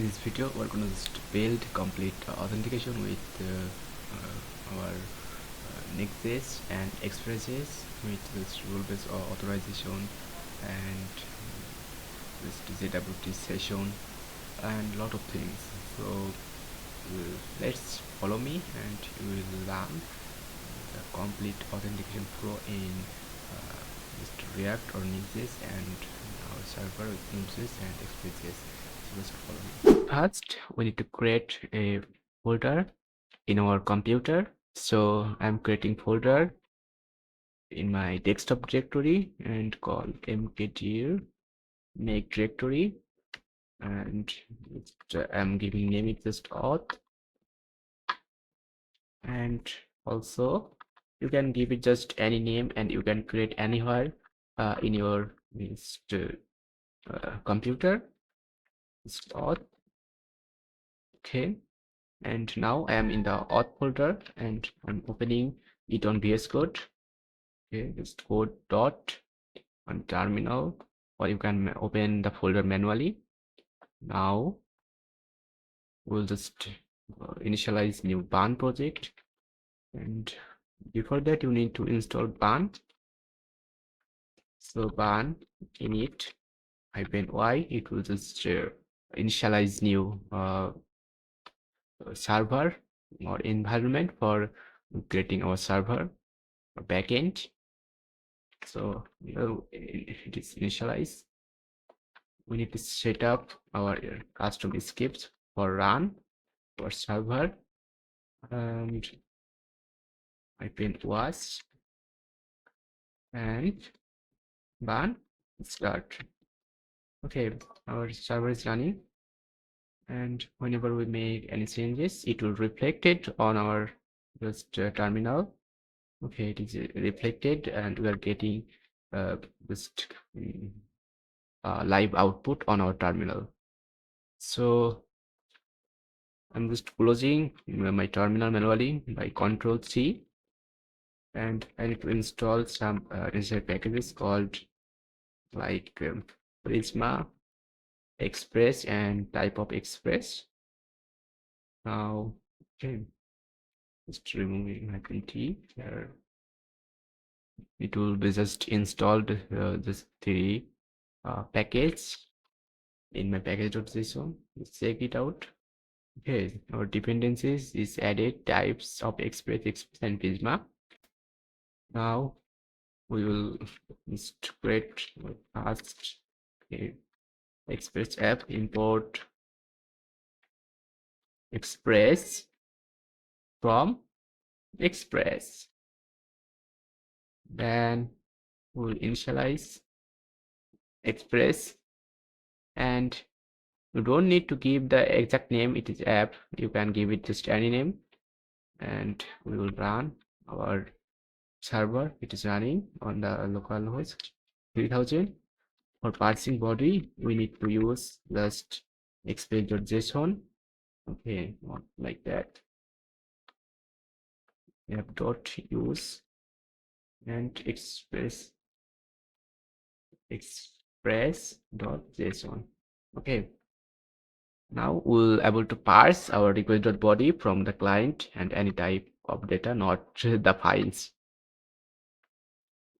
In this video, we're going to just build complete authentication with our Next.js and Express.js with this rule-based authorization and this AWT session and lot of things. So let's follow me and you will learn the complete authentication flow in just React or Next.js and our server with Next.js and Express.js. Just follow me. First, we need to create a folder in our computer. So I'm creating folder in my desktop directory and call mkdir make directory, and I'm giving name it just auth, and also you can give it just any name and you can create anywhere in your computer. It's auth. Okay, and now I am in the auth folder and I'm opening it on VS Code. Okay, just code dot on terminal, or you can open the folder manually. Now we'll just initialize new barn project, and before that you need to install barn. So barn init -y, it will just initialize new server or environment for creating our server or backend. So it is initialized. We need to set up our custom scripts for run our server, and -was and barn start. Okay, our server is running, and whenever we make any changes, it will reflect it on our just terminal. Okay, it is reflected and we are getting just live output on our terminal. So I'm just closing my terminal manually by Ctrl+C, and I need to install some necessary packages called like Prisma, Express, and type of Express. Now, okay, just removing my -t here. It will be just installed this 3 package in my package.json. Let's check it out. Okay, our dependencies is added types of Express, and Prisma. Now we will just create first Express app, import Express from Express. Then we'll initialize Express, and you don't need to give the exact name. It is app, you can give it just any name, and we will run our server. It is running on the localhost 3000. For parsing body, we need to use just express.json. Okay, not like that. We have .use and express.json. Okay, now we'll able to parse our request.body from the client and any type of data, not the files.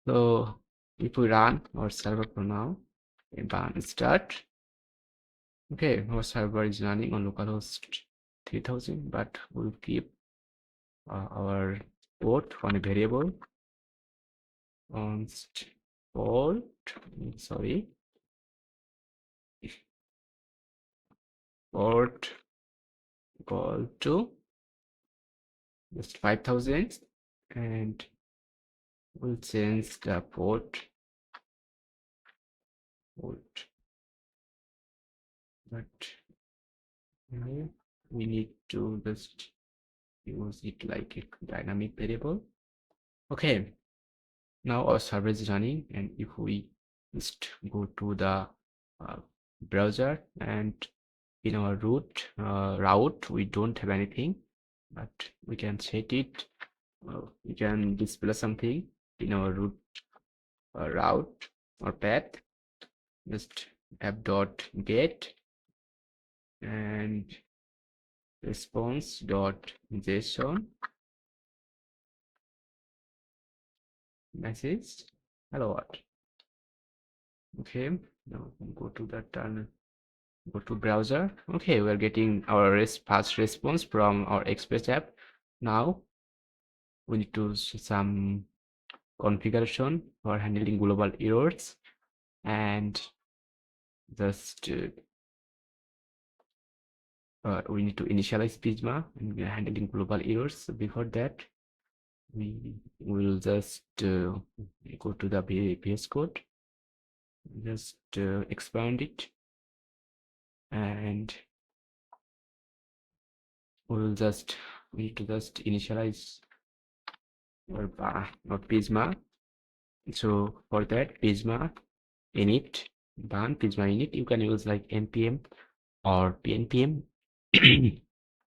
So if we run our server for now, run start. Okay, our server is running on localhost 3000, but we'll keep our port on a variable const port, sorry, port equal to just 5000, and we'll change the port, but we need to just use it like a dynamic variable. Okay, now our server is running, and if we just go to the browser, and in our route we don't have anything, but we can set it. We can display something in our route or path. Just app.get and response.json message hello world. Okay, now go to the terminal, go to browser. Okay, we're getting our fast response from our Express app. Now we need to some configuration for handling global errors, and just we need to initialize Prisma and we are handling global errors. So before that, we will just go to the VS Code, just expand it, and we need to just initialize or not Prisma. So for that, Prisma init, Prisma init, you can use like npm or pnpm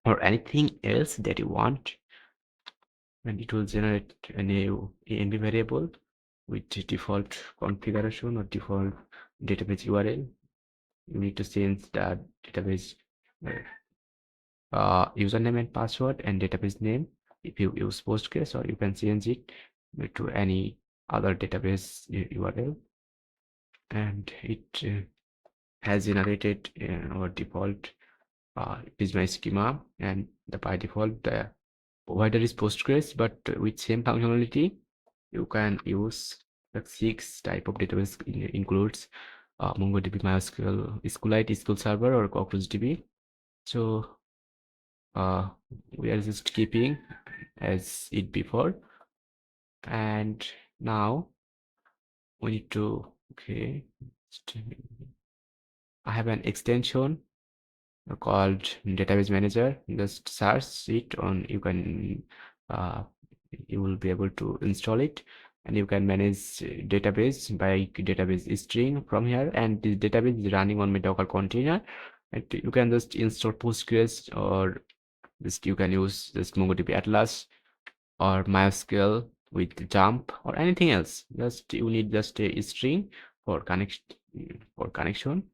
or anything else that you want, and it will generate a new env variable with default configuration or default database URL. You need to change the database username and password and database name if you use Postgres, or you can change it to any other database URL, and it has generated our default Prisma schema, and by default the provider is Postgres, but with same functionality you can use the 6 type of database. Includes MongoDB, MySQL, SQLite, SQL Server, or CockroachDB. So we are just keeping as it before, and now we need to I have an extension called database manager. Just search it on, you can you will be able to install it, and you can manage database by database string from here, and this database is running on my Docker container, and you can just install Postgres, or just you can use just MongoDB Atlas or MySQL with jump or anything else. Just you need just a string for connection.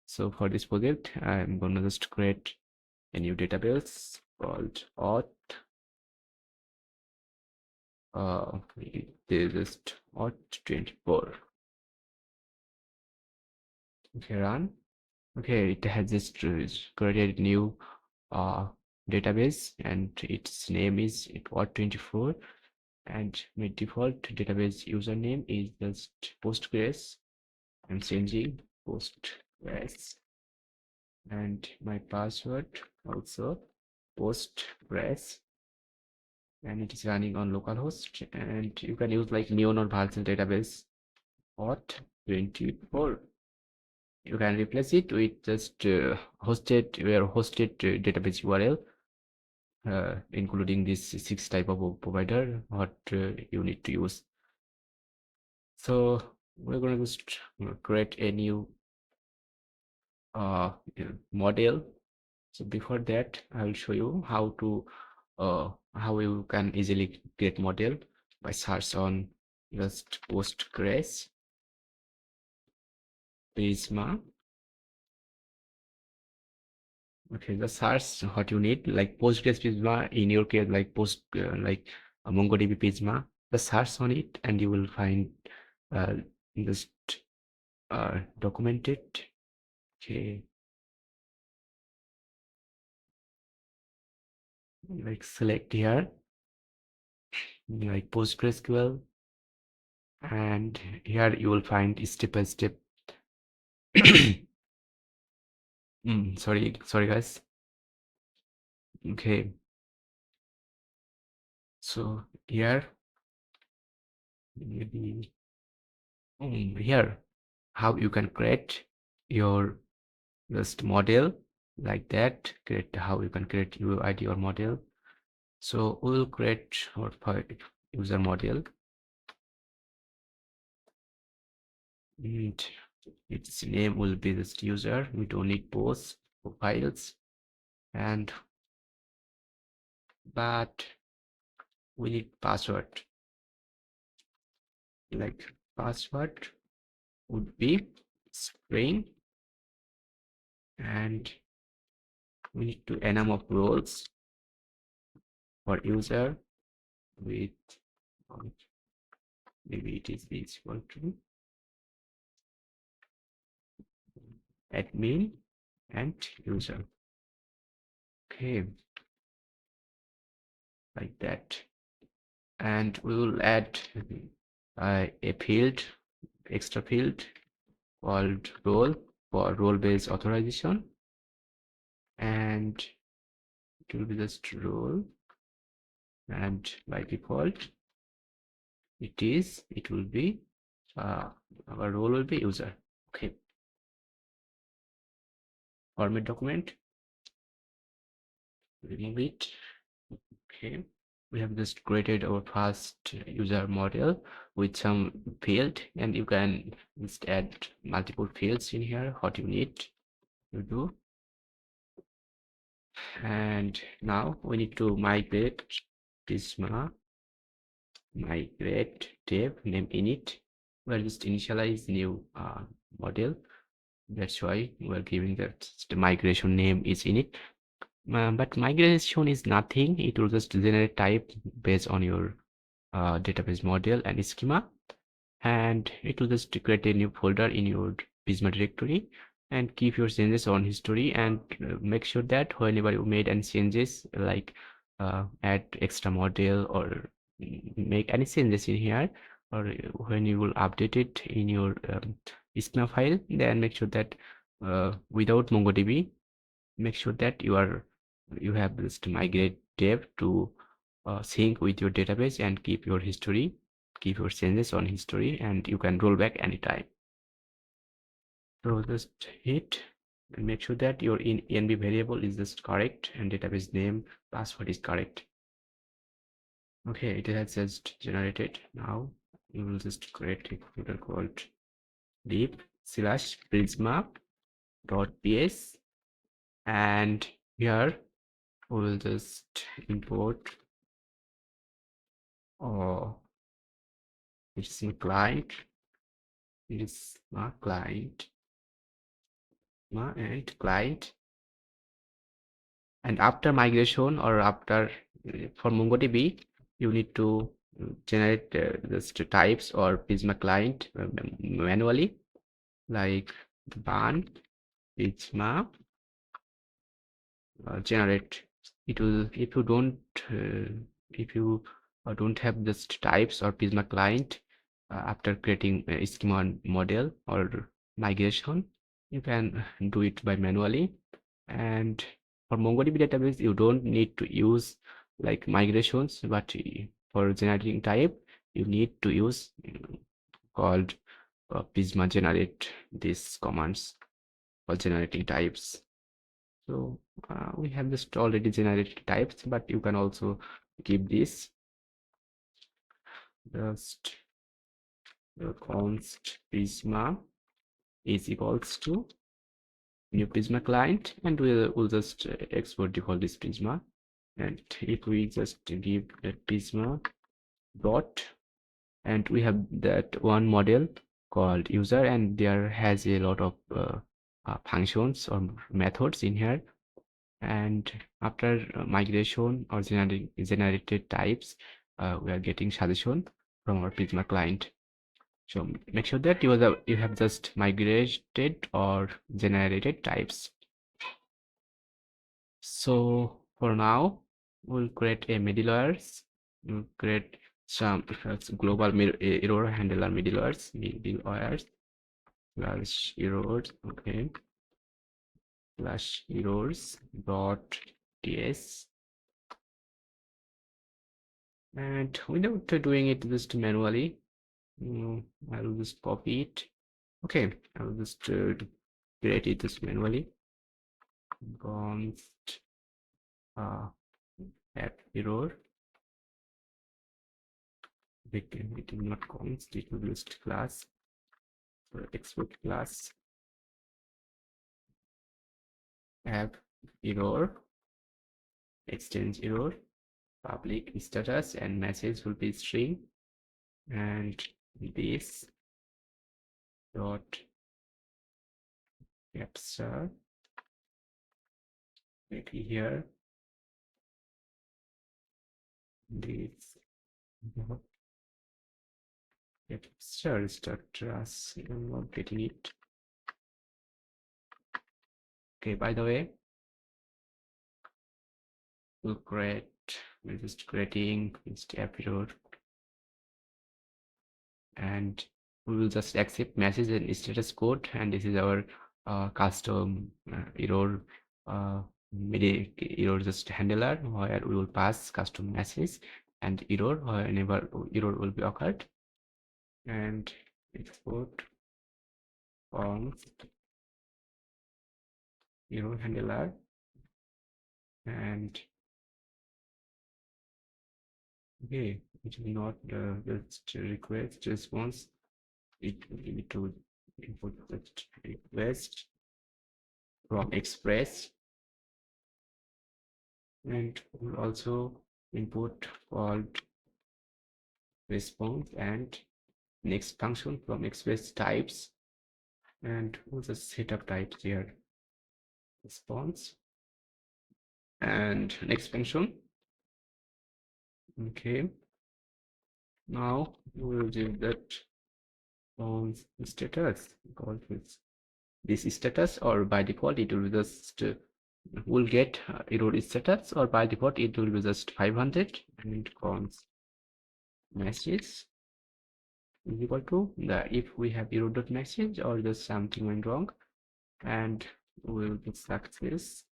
So for this project, I'm gonna just create a new database called auth. This is auth24. Okay, run. Okay, it has just created new database, and its name is auth24, and my default database username is just Postgres. I'm changing Postgres, and my password also Postgres, and it is running on localhost, and you can use like neon or Vercel database auth24. You can replace it with just hosted database URL, including this 6 type of provider what you need to use. So we're going to just create a new model. So before that, I will show you how to how you can easily create model by search on just Postgres Prisma. Okay, the search what you need, like Postgres Prisma, in your case like MongoDB Prisma. The search on it, and you will find uh, just documented. Okay, like select here like PostgreSQL, and here you will find step by step. Sorry guys. Okay, so here maybe here how you can create your just model like that. Create how you can create your ID or model. So we'll create our user model, and its name will be just user. We don't need posts or files, and but we need password. Like password would be string, and we need to enum of roles for user with maybe it is equal to admin and user. Okay, like that. And we will add a field, extra field called role for role-based authorization, and it will be just role, and by default it will be our role will be user. Okay, format document, remove it. Okay, we have just created our first user model with some field, and you can just add multiple fields in here what you need to do. And now we need to migrate Prisma, migrate dev name init. We'll just initialize new model. That's why we're giving that the migration name is init. But migration is nothing. It will just generate type based on your database model and schema, and it will just create a new folder in your Prisma directory and keep your changes on history, and make sure that whenever you made any changes, like add extra model or make any changes in here, or when you will update it in your schema file, then make sure that without MongoDB, make sure that you have just migrate dev to sync with your database and keep your history, keep your changes on history, and you can roll back anytime. So just hit and make sure that your env variable is just correct and database name password is correct. Okay, it has just generated. Now you will just create a folder called lib/prisma.ps, and here we will just import it's my client, it is my client, and client. And after migration, or after for MongoDB, you need to generate just types or Prisma client manually, like ban Prisma generate. It will, if you don't have just types or Prisma client after creating a schema model or migration, you can do it by manually. And for MongoDB database, you don't need to use like migrations, but for generating type, you need to use called Prisma generate these commands for generating types. So we have just already generated types, but you can also give this just const Prisma is equals to new Prisma client, and we'll just export default this Prisma. And if we just give that Prisma dot, and we have that one model called user, and there has a lot of functions or methods in here. And after migration or generated types, we are getting suggestion from our Prisma client. So make sure that you have just migrated or generated types. So for now, we'll create a middlewares. We'll create some global error handler middlewares slash errors. Okay, slash errors dot ts. And without doing it just manually, I will just copy it. Okay, I will just create it just manually. Const app error. It will not const, it will just class. So export class app error, exchange error, public status, and message will be string, and this dot capture maybe here this sure start us. I'm not getting it. Okay, by the way, we'll create, we're just creating step error, and we will just accept message and status code, and this is our custom error error just handler, where we will pass custom message and error whenever error will be occurred, and export from error handler, and okay, it will not just request response. It will need to input that request from Express, and we'll also input called response and next function from Express types, and we'll just set up types here, response and next function. Okay, now we'll give that on status, because it's this status, or by default it will just will get error status, or by default it will be just 500, and const message is equal to the if we have error dot message or just something went wrong, and we'll get success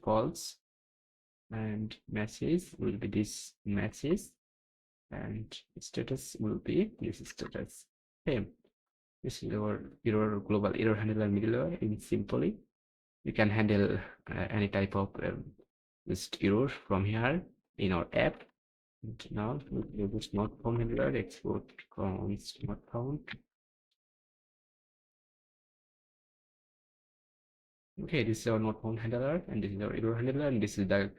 false, and message will be this message, and status will be this status. Okay, this is our error global error handler middleware in simply. You can handle any type of just error from here in our app. And now we use not found handler, export const not found. Okay, this is our not found handler, and this is our error handler, and this is the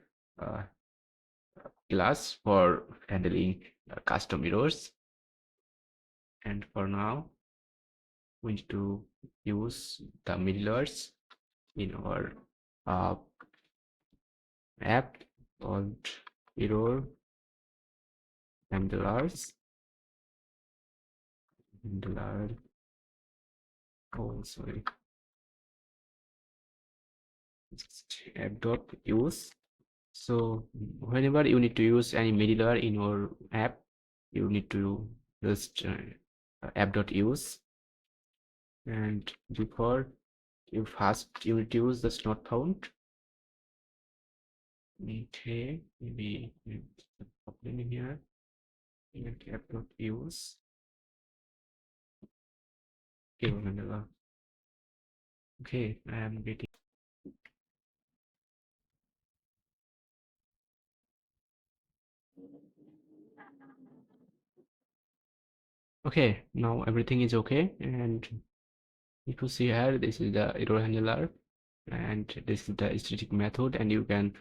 class for handling custom errors. And for now, we need to use the middlewares in our app called error handlers. Handler. Oh, sorry. App.use. So whenever you need to use any middleware in your app, you need to just app.use, and before you first you need to use the not found. Okay, maybe the problem in here. App.use. Okay, I am getting. Okay, now everything is okay, and if you see here, this is the error handler, and this is the static method, and you can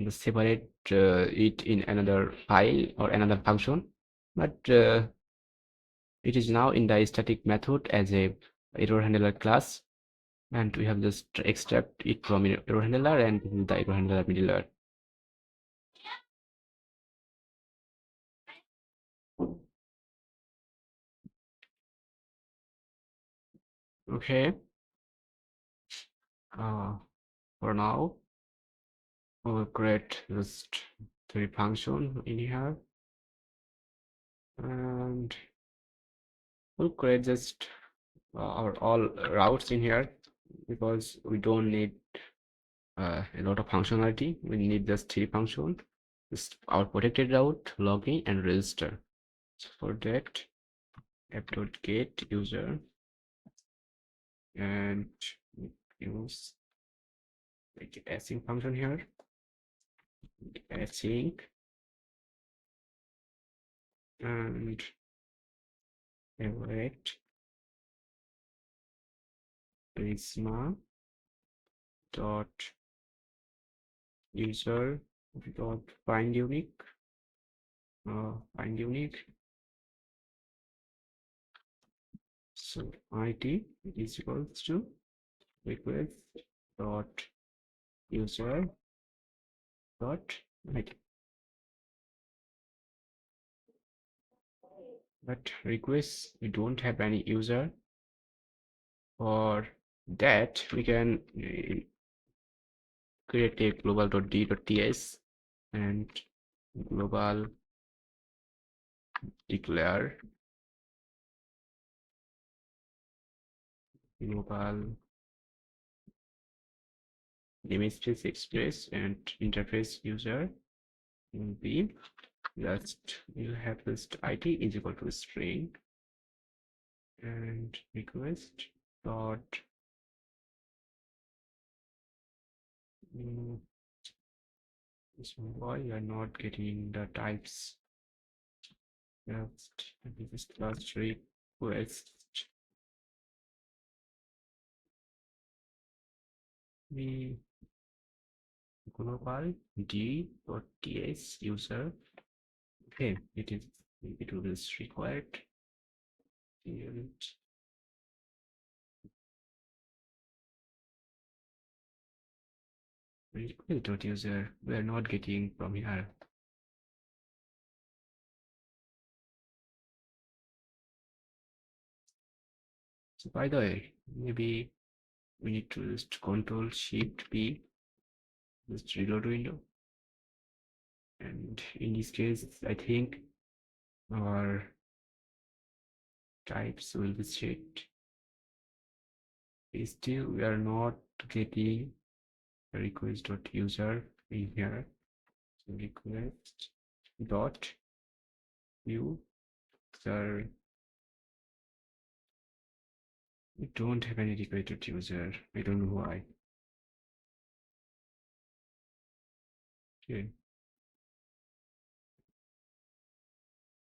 separate it in another file or another function, but it is now in the static method as a error handler class, and we have just extract it from error handler, and this is the error handler middleware. Okay, for now we'll create just 3 function in here, and we'll create just our all routes in here, because we don't need a lot of functionality. We need just 3 functions: just our protected route, login, and register. So for that, app.get user, and use like async function here, async, and await Prisma dot user dot find unique, so id is equals to request dot user dot ID. But request, we don't have any user. For that, we can create a global.d.ts and global declare global namespace express and interface user will be just, you have list id is equal to string and request dot this one, why you are not getting the types. Just this class request we global d.ts user. Okay, it will be required. And request.user, we are not getting from here. So by the way, maybe we need to just Control Shift P, just reload window. And in this case, I think our types will be checked. Still, we are not getting request.user in here. So request dot user. We don't have any request.user. I don't know why. Okay.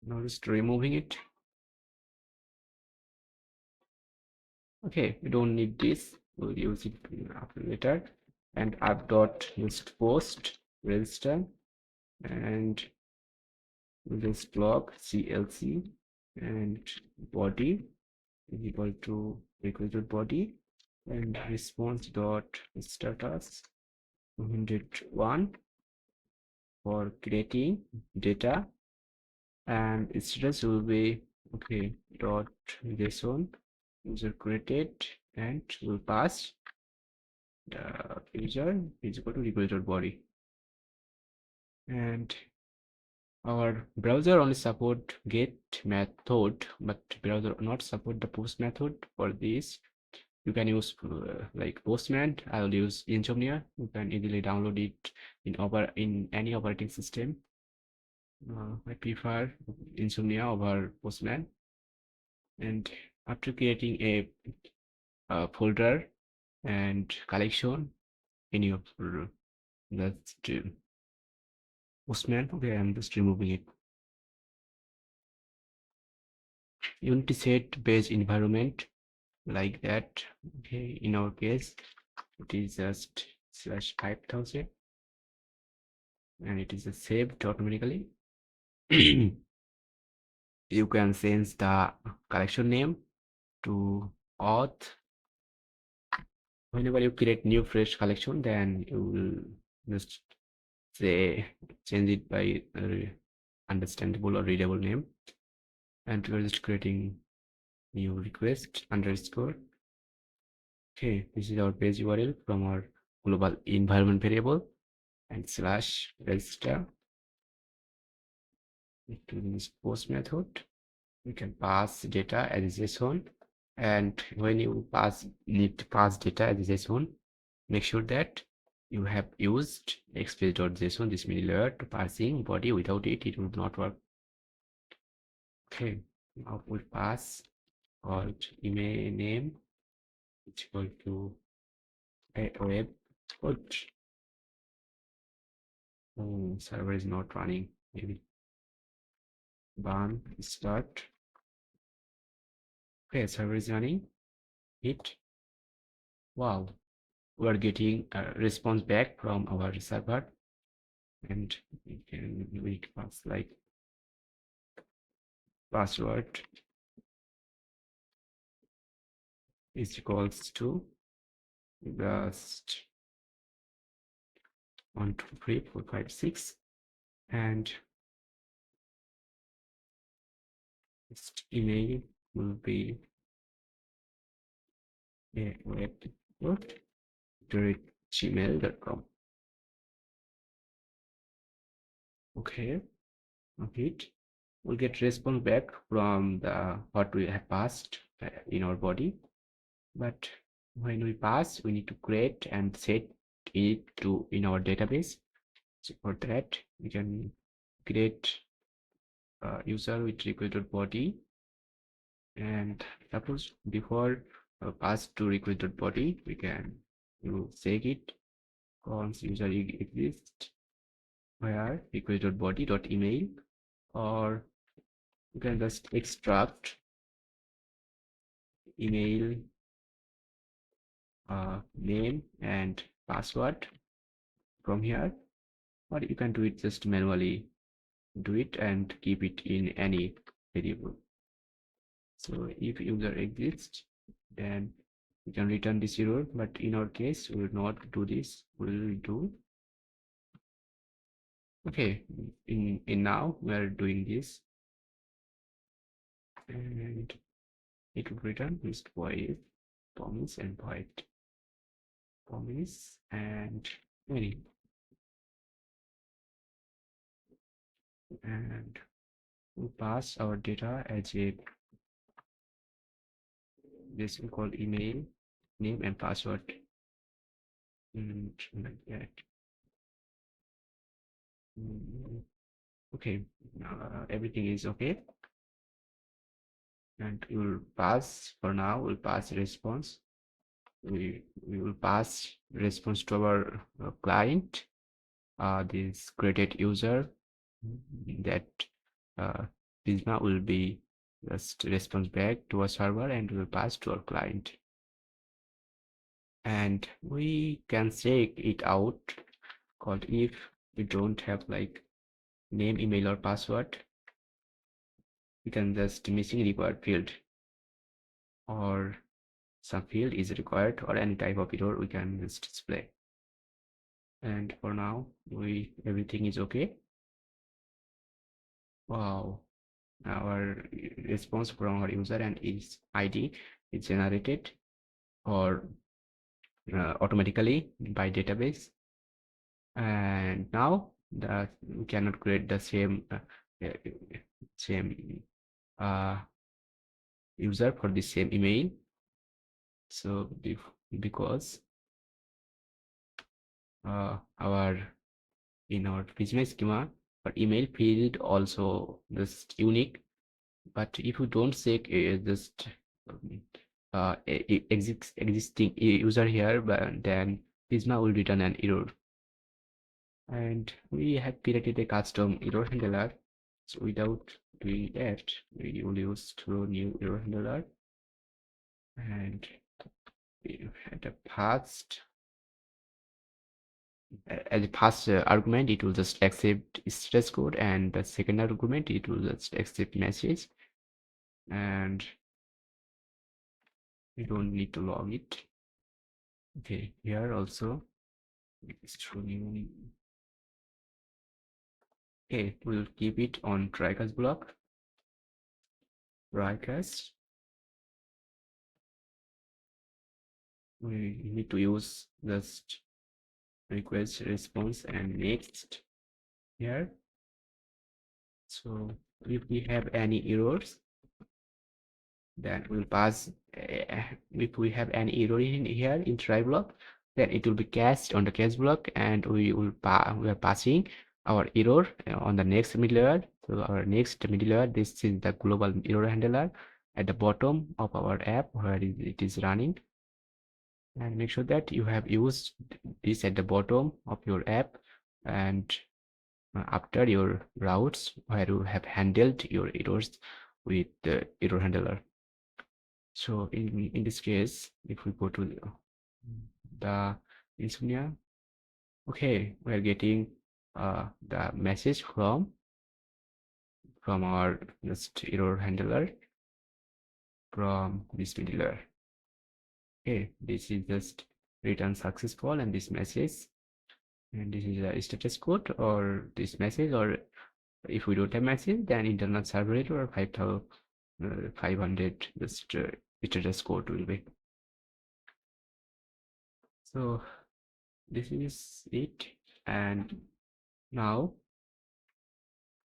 Now just removing it. Okay, we don't need this. We'll use it after later. And app dot just post register and we'll just log clc and body is equal to request body and response dot status 101 for creating data and status will be okay dot json user created and will pass the user is equal to request body. And our browser only support get method, but browser not support the post method. For this you can use like Postman. I will use Insomnia. You can easily download it in any operating system. I prefer Insomnia over Postman. And after creating a folder and collection in your that's Postman. Okay, I'm just removing it. You need to set base environment like that. Okay, in our case it is just /5000 and it is saved automatically. You can change the collection name to auth. Whenever you create new fresh collection, then you will just say change it by understandable or readable name, and we are just creating new request underscore. Okay, this is our page URL from our global environment variable and slash register to this post method. You can pass data as JSON, and when you need to pass data as JSON, make sure that you have used express.json, this middle layer, to parsing body. Without it, it will not work. Okay, now we'll pass called email name it's equal to AWebCode. Server is not running. Maybe start. Okay, server is running. Hit. Wow, we are getting a response back from our server, and we pass like password is equals to just 1 2 3 4 5 6, and next email will be AWebCode@gmail.com. Okay, hit. We'll get response back from the what we have passed in our body, but when we pass, we need to create and set it to in our database. So for that, we can create a user with requested body, and suppose before pass to requested body, we can check it once user exists where request.body.email, or you can just extract email name and password from here, or you can do it just manually do it and keep it in any variable. So if user exists, then we can return this error, but in our case we will not do this. We'll do okay. In now we are doing this, and it will return this void promise and void promise and any, and we pass our data as a this we call email name and password, and like that. Okay, everything is okay, and we will pass for now. We'll pass response. We will pass response to our client. This created user that Prisma will be just response back to a server and will pass to our client, and we can check it out called if we don't have like name, email, or password. We can just missing required field, or some field is required, or any type of error we can just display. And for now everything is okay. Wow, our response from our user and its ID is generated or automatically by database, and now that we cannot create the same uh, user for the same email. So because our in our business schema, our email field also just unique, but if you don't check just existing user here, but then Prisma will return an error. And we have created a custom error handler. So without doing that, we will use through new error handler, and we had a past as a pass argument, it will just accept stress code, and the second argument it will just accept message, and we don't need to log it. Okay, here also it's true new. Okay, we'll keep it on try-catch block. Try-catch. We need to use just request response and next here. So if we have any errors, then we'll pass if we have any error in here in try block, then it will be cached on the cache block, and we are passing our error on the next middleware. So our next middleware, this is the global error handler at the bottom of our app where it is running, and make sure that you have used this at the bottom of your app and after your routes where you have handled your errors with the error handler. So in this case, if we go to the insomnia, okay, we're getting the message from our just error handler from this middleware. Okay, this is just return successful, and this message and this is a status code or this message, or if we don't have message, then internal server error or 5500 just status code will be. So this is it, and now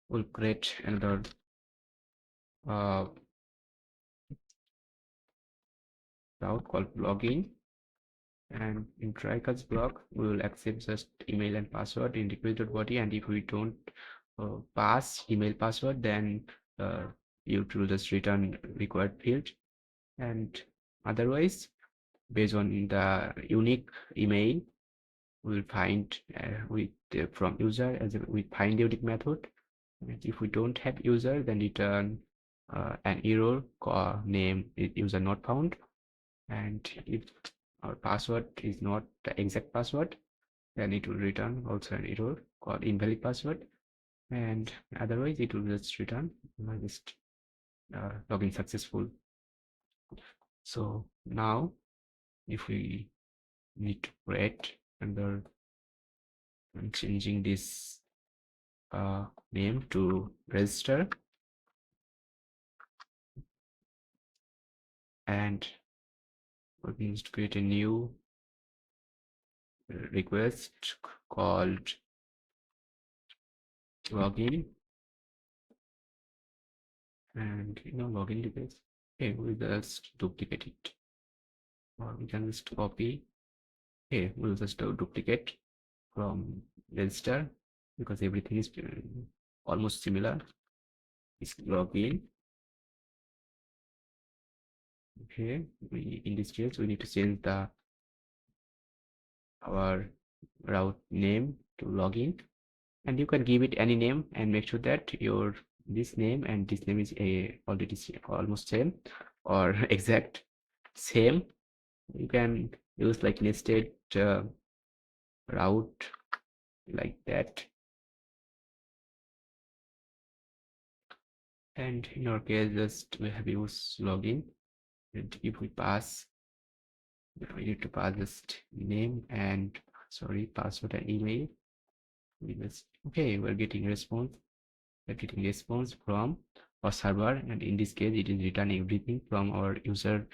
we'll create another route called login, and in try-catch block we will accept just email and password in request.body, and if we don't pass email password, then you will just return required field, and otherwise based on the unique email we will find with from user as with find unique method. And if we don't have user, then return an error name is user not found, and if our password is not the exact password, then it will return also an error called invalid password, and otherwise it will just return just login successful. So now if we need to create under changing this name to register, and we need to create a new request called login, and login request. Okay, we just duplicate it, or we can just copy. Okay, we'll just duplicate from register because everything is almost similar. It's login. Okay, in this case we need to change our route name to login, and you can give it any name and make sure that this name and this name is already almost same or exact same. You can use like nested route like that, and in our case just we have used login, and if we pass, we need to pass just name and password and email. We just okay, we're getting response from our server, and in this case it is returning everything from our user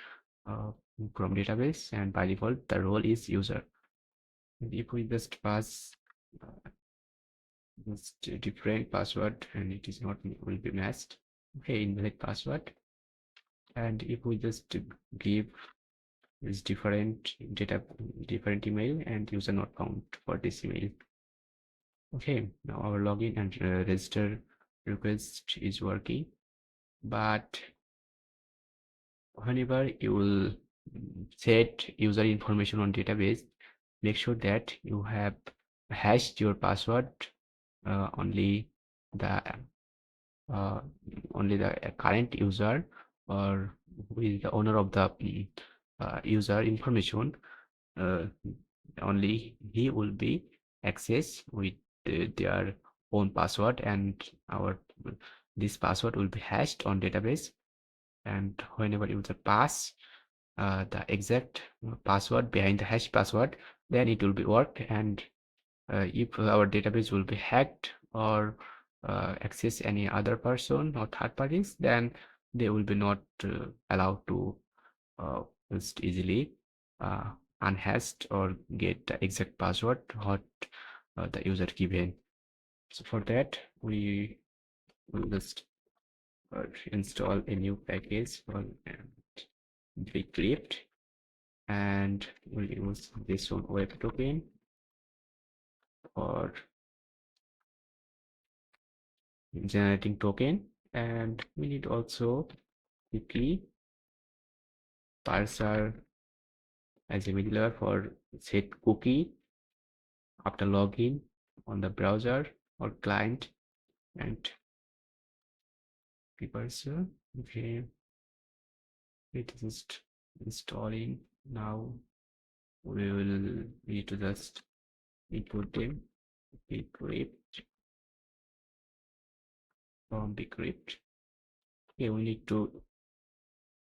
from database, and by default the role is user. And if we just pass just a different password and it is not will be matched, okay, invalid password. And if we just give this different email and user not found for this email, okay, now our login and register request is working. But whenever you will set user information on database, make sure that you have hashed your password only the current user, or with the owner of the user information, uh, only he will be access with their own password, and this password will be hashed on database. And whenever user pass the exact password behind the hash password, then it will be work. And if our database will be hacked or access any other person or third parties, then they will be not allowed to just easily unhashed or get the exact password what the user given. So for that we will just install a new package called decrypt, and we'll use this one web token for generating token, and we need also quickly parser as a middleware for set cookie after login on the browser or client, and parser. Okay, it is just installing. Now we will need to just input them decrypt from decrypt. Okay, we need to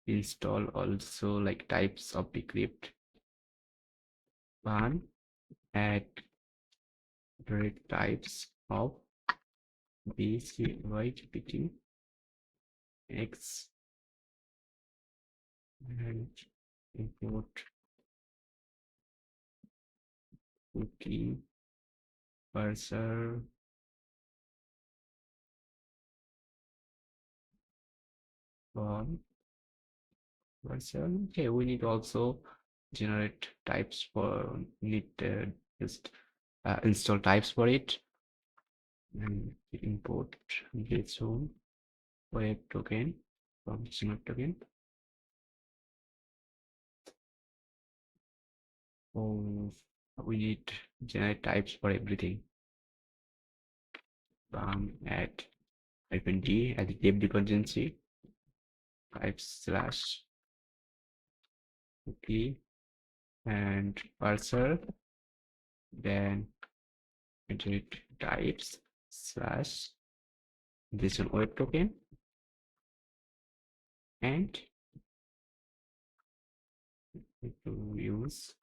install also like types of decrypt. One, add generate types of b, c, y, pt, x, and import cookie parser from parser. Okay, we need also generate types for need just install types for it, and import JSON web token from web token. Oh, we need generate types for everything. Add -d as a dev dependency types / cookie and parser, then generate types / JSON web token, and to use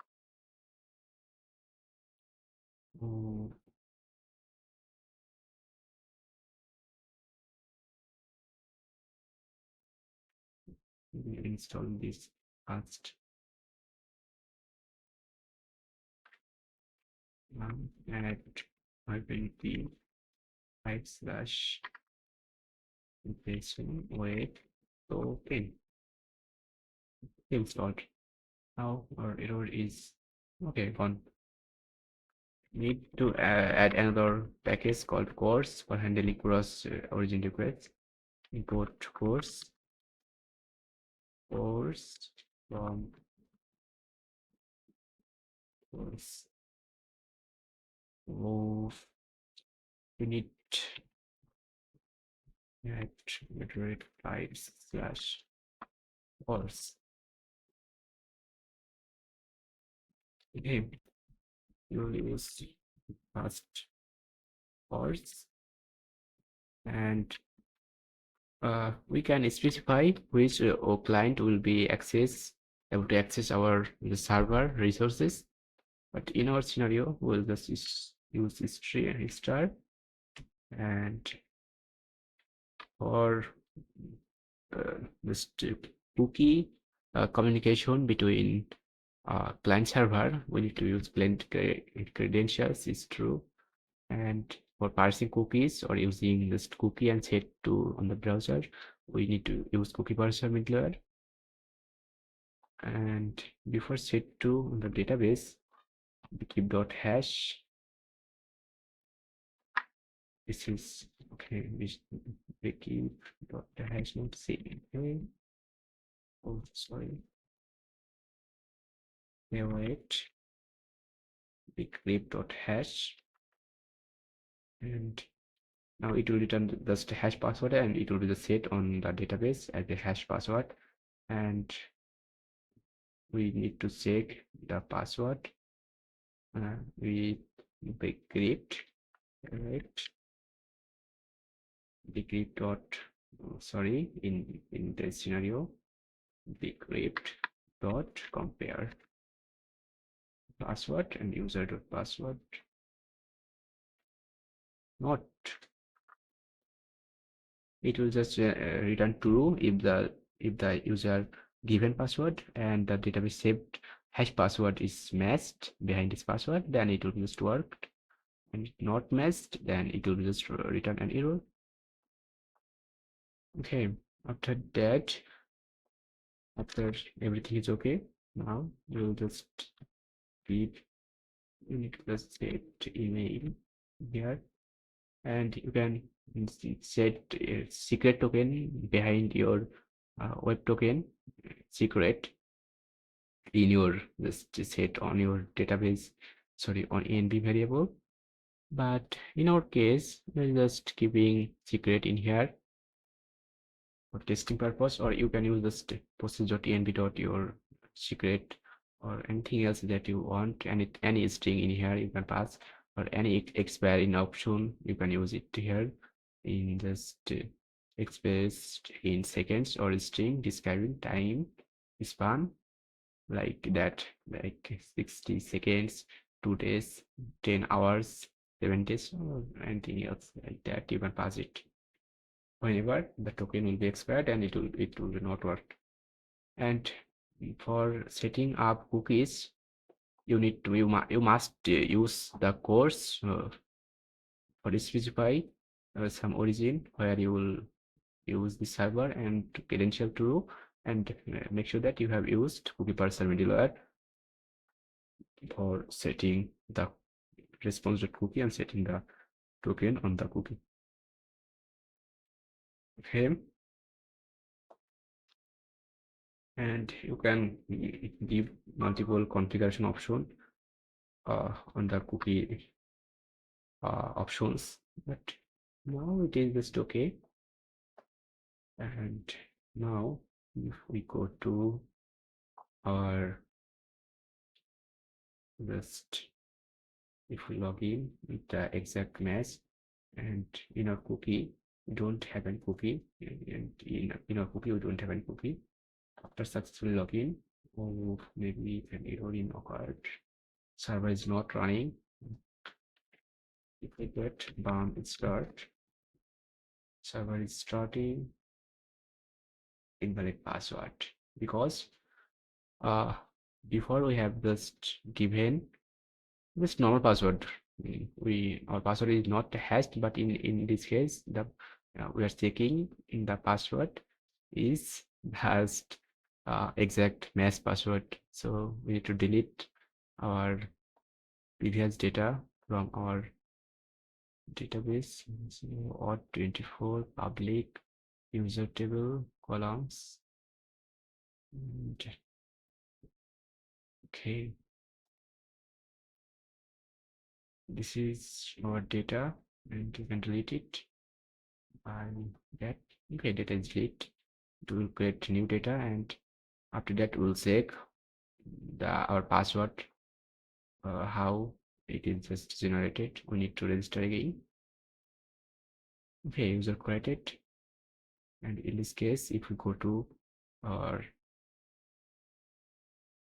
install this first. Add -p types / JSON web token. Installed. Now our error is okay, gone. Need to add another package called course for handling cross origin requests. Import course from course. Move. We need add iterate types / course. Okay, you'll use first course, and we can specify which client will be able to access our the server resources. But in our scenario, we'll just use star, and for this cookie communication between client server, we need to use blend credentials is true, and for parsing cookies or using this cookie and set to on the browser, we need to use cookie parser middleware. And before set to on the database, we keep .hash. This is okay. We keep .hash not save. Okay. Oh, sorry. Yeah, wait. We keep .hash, and now it will return just the hash password, and it will be the set on the database as the hash password. And we need to check the password with decrypt, right? Decrypt dot sorry, in this scenario, decrypt dot compare password and user dot password. Not, it will just return true if the user given password and the database saved hash password is matched behind this password, then it will just work. And if not matched, then it will just return an error. Okay, after that, after everything is okay, now we'll just read. You need to just set email here, and you can set a secret token behind your web token secret in your just set on your database, sorry, on env variable. But in our case, we're just keeping secret in here for testing purpose, or you can use the process.env dot your secret or anything else that you want, and any string in here you can pass, or any expire in option you can use it here in just expressed in seconds, or string describing time span like that, like 60 seconds, 2 days, 10 hours, 7 days or anything else like that. You can pass it whenever the token will be expired, and it will not work. And for setting up cookies, you must use the course or specify some origin where you will use the server and credential true, and make sure that you have used cookie parser middleware for setting the response cookie and setting the token on the cookie. Okay, and you can give multiple configuration option on the cookie options, but now it is just okay. And now if we go to our just if we log in with the exact match, and in our cookie we don't have any cookie, and in our cookie we don't have any cookie. After successfully login, or maybe an error in occurred, server is not running. If we get bound start, server is starting, invalid password, because before we have just given this normal password. Our password is not hashed, but in this case the we are checking in the password is hashed exact match password. So we need to delete our previous data from our database. So auth24 public user table columns. And, okay, this is our data, and you can delete it by that. Okay, data is deleted. It will create new data, and after that we'll check our password, how it is just generated. We need to register again. Okay, user created, and in this case if we go to our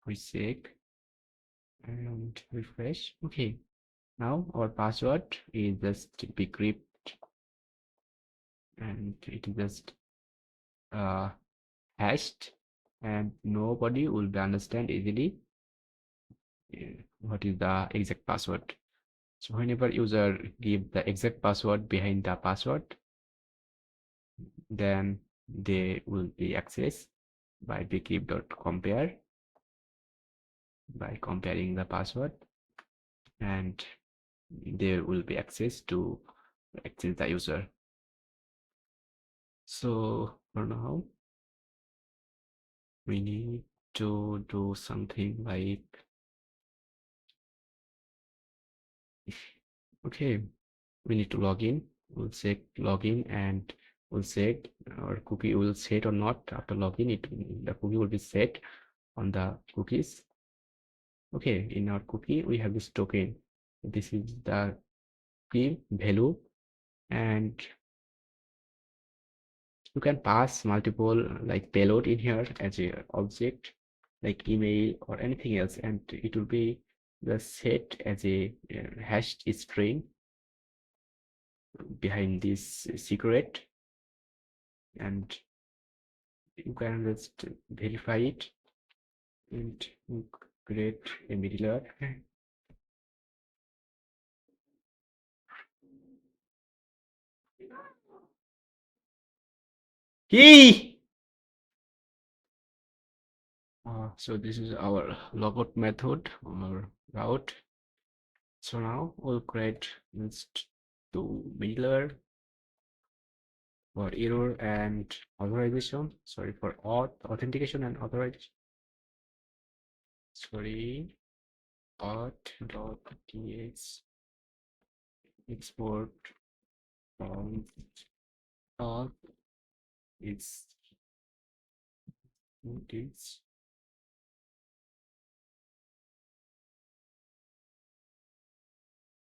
we check and refresh. Okay, now our password is just decrypt, and it is just hashed, and nobody will be understand easily what is the exact password. So whenever user give the exact password behind the password, then they will be accessed by bkeep.compare by comparing the password, and there will be access to access the user. So for now we need to do something like, okay, we need to log in. We'll check login, and we'll check our cookie will set or not. After login, the cookie will be set on the cookies. Okay, in our cookie we have this token. This is the key value, and you can pass multiple like payload in here as a object like email or anything else, and it will be the set as a hashed string behind this secret, and you can just verify it and create a middleware. Key. So this is our logout method or route. So now we'll create just two middleware for error and authorization. Sorry, for authentication and authorization. Sorry, auth.ts export from auth is this.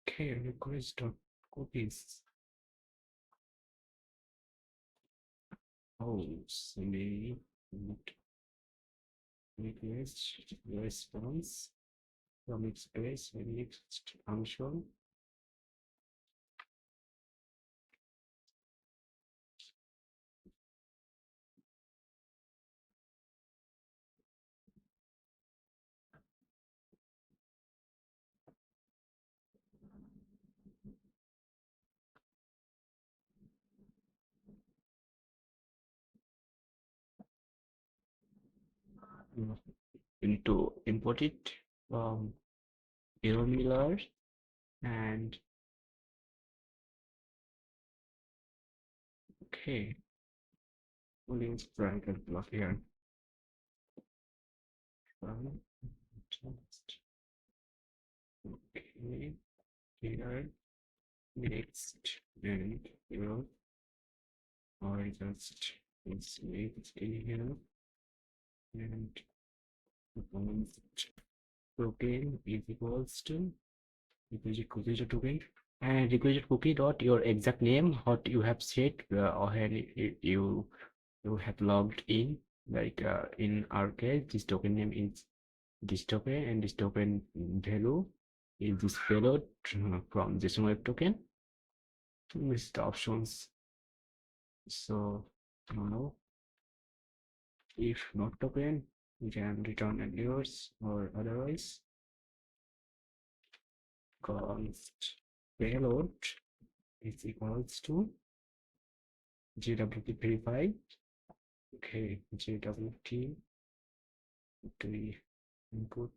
Okay, request cookies. Oh, maybe request response from Express next function. into import it from Miller and okay, let's drag and drop here from text. Okay, here next and here or just select in here and const token is equals to requisite token and requisite cookie dot your exact name what you have set or you have logged in like in our case this token name is this token and this token value is this payload from JSON web token. This is the options. So now if not token we can return an errors or otherwise const payload is equals to JWT verify. Okay, JWT we input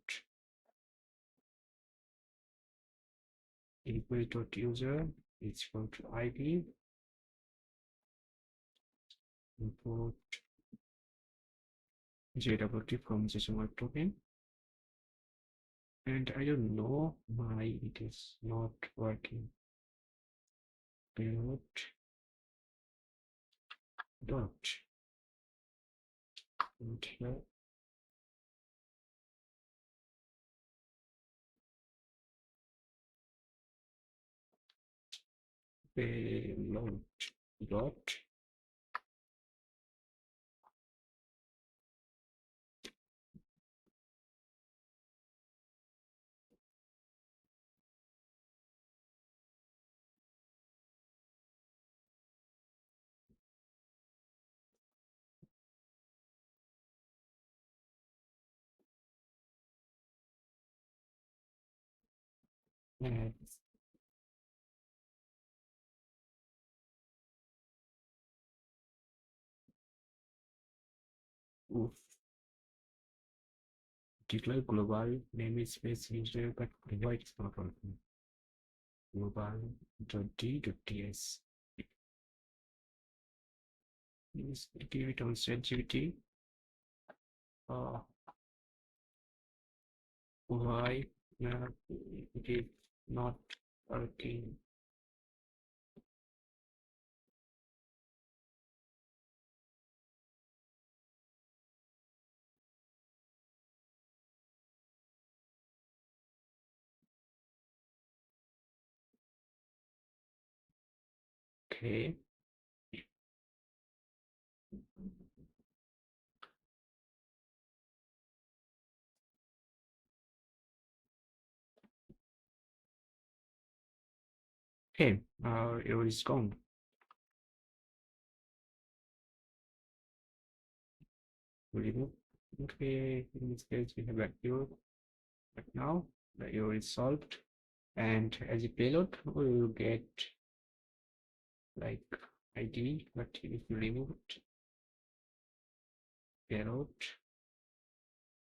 equal.user is equal to ID import JWT from JSON web token. And I don't know why it is not working. Payload dot and here payload dot and oof, declare global namespace user, but why it's not working. Global.d.ts. Please give it on ShadCN. Why it is not working? Okay. Okay, our error is gone. Remove. Okay, in this case we have that error, but now the error is solved. And as a payload, we will get like ID, but if you remove it, payload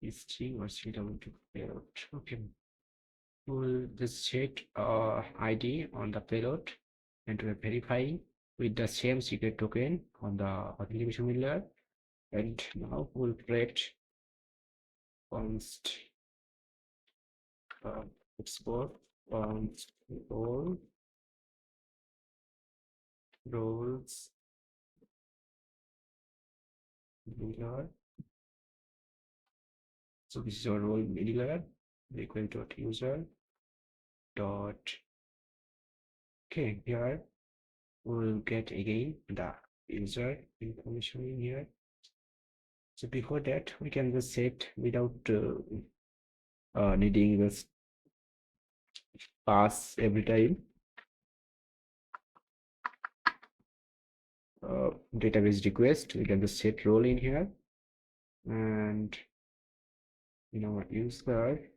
is string or CW2 payload. Okay, we'll just set ID on the payload and we're verifying with the same secret token on the authentication layer. And now we'll create const export const roles layer. So this is our role layer equal dot user dot okay. Here we'll get again the user information in here. So before that we can just set without needing this pass every time database request. We can just set role in here and in our user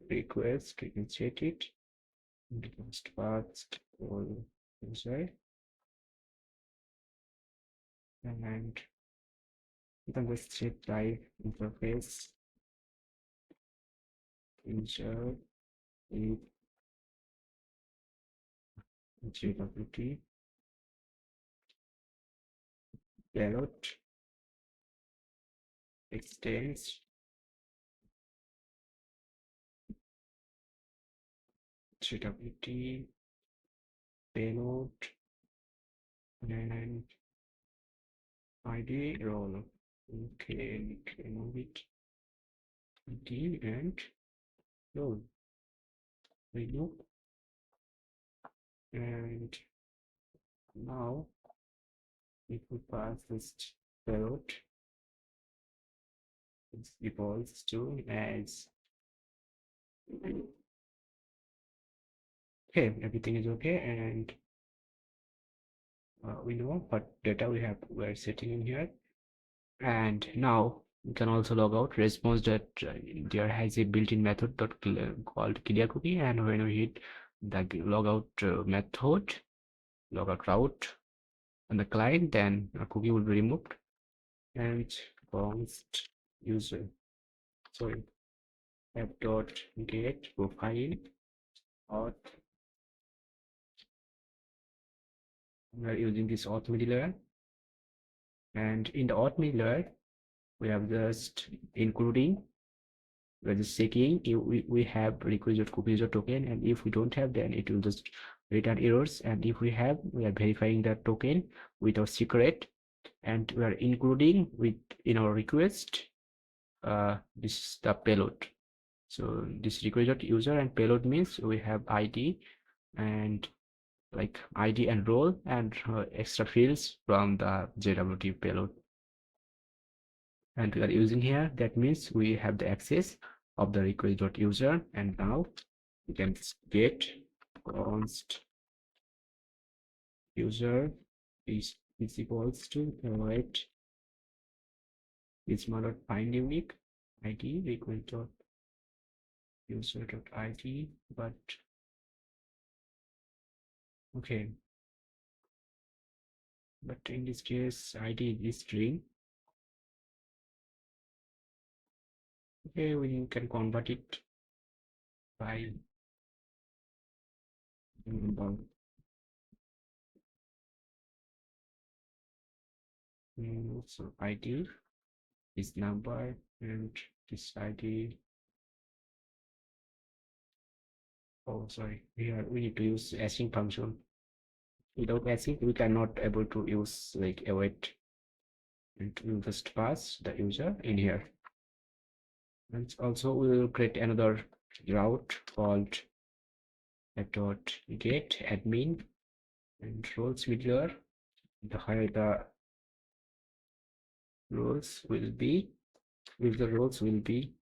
request we can set it request path role user and You can just check type interface user with JWT payload extends JWT payload and ID role. Okay, remove it. ID and role. Remove. And now if we pass this payload, it equals to as. Okay, everything is okay, and we know what data we're setting in here. And now you can also log out response that there has a built-in method called clear cookie, and when we hit the logout method, logout route on the client, then a cookie will be removed. And const user, sorry, app.get profile auth. We are using this auth middleware, and in the auth middleware we have just including, we're just checking if we have requisite cookie user token, and if we don't have, then it will just return errors, and if we have, we are verifying that token with our secret, and we are including with in our request this is the payload. So this requisite user and payload means we have ID and like ID and role and extra fields from the JWT payload, and we are using here. That means we have the access of the request.user, and now we can get const user is equals to write is not find unique ID request.user.id, but okay, but in this case ID is string. Okay, we can convert it by so ID is number, and this ID, oh sorry, here we need to use async function. Without async we cannot able to use like await, and we'll just pass the user in here. And also we will create another route called get admin and roles middleware. Here the roles will be, with the roles will be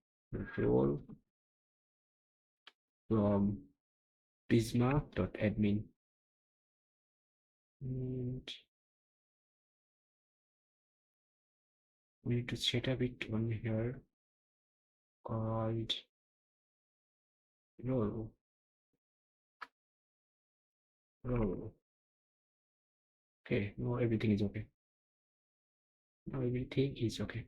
role from Prisma.admin, and we need to set up it on here called role. Okay, now everything is okay. Now everything is okay.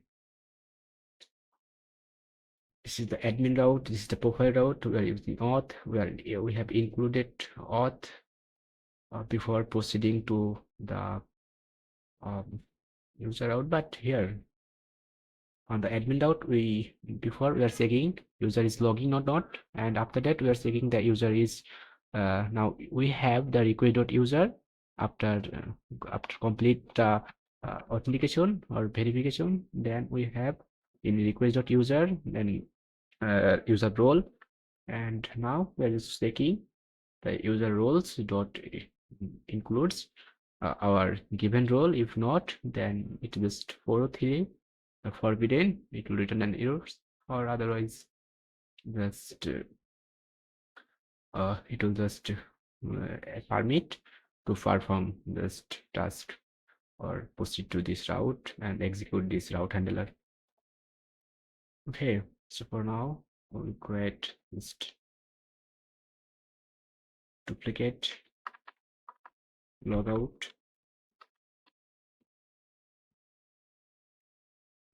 This is the admin route, this is the profile route. We are using auth, we have included auth before proceeding to the user route, but here on the admin route, before we are checking user is logging or not, and after that we are checking the user is now we have the request.user after complete authentication or verification. Then we have in request.user, then user role, and now we are just checking the user roles dot includes our given role. If not, then it will just 403 forbidden, it will return an error, or otherwise just it will just permit to perform this task or proceed to this route and execute this route handler. Okay, so for now we'll create this duplicate logout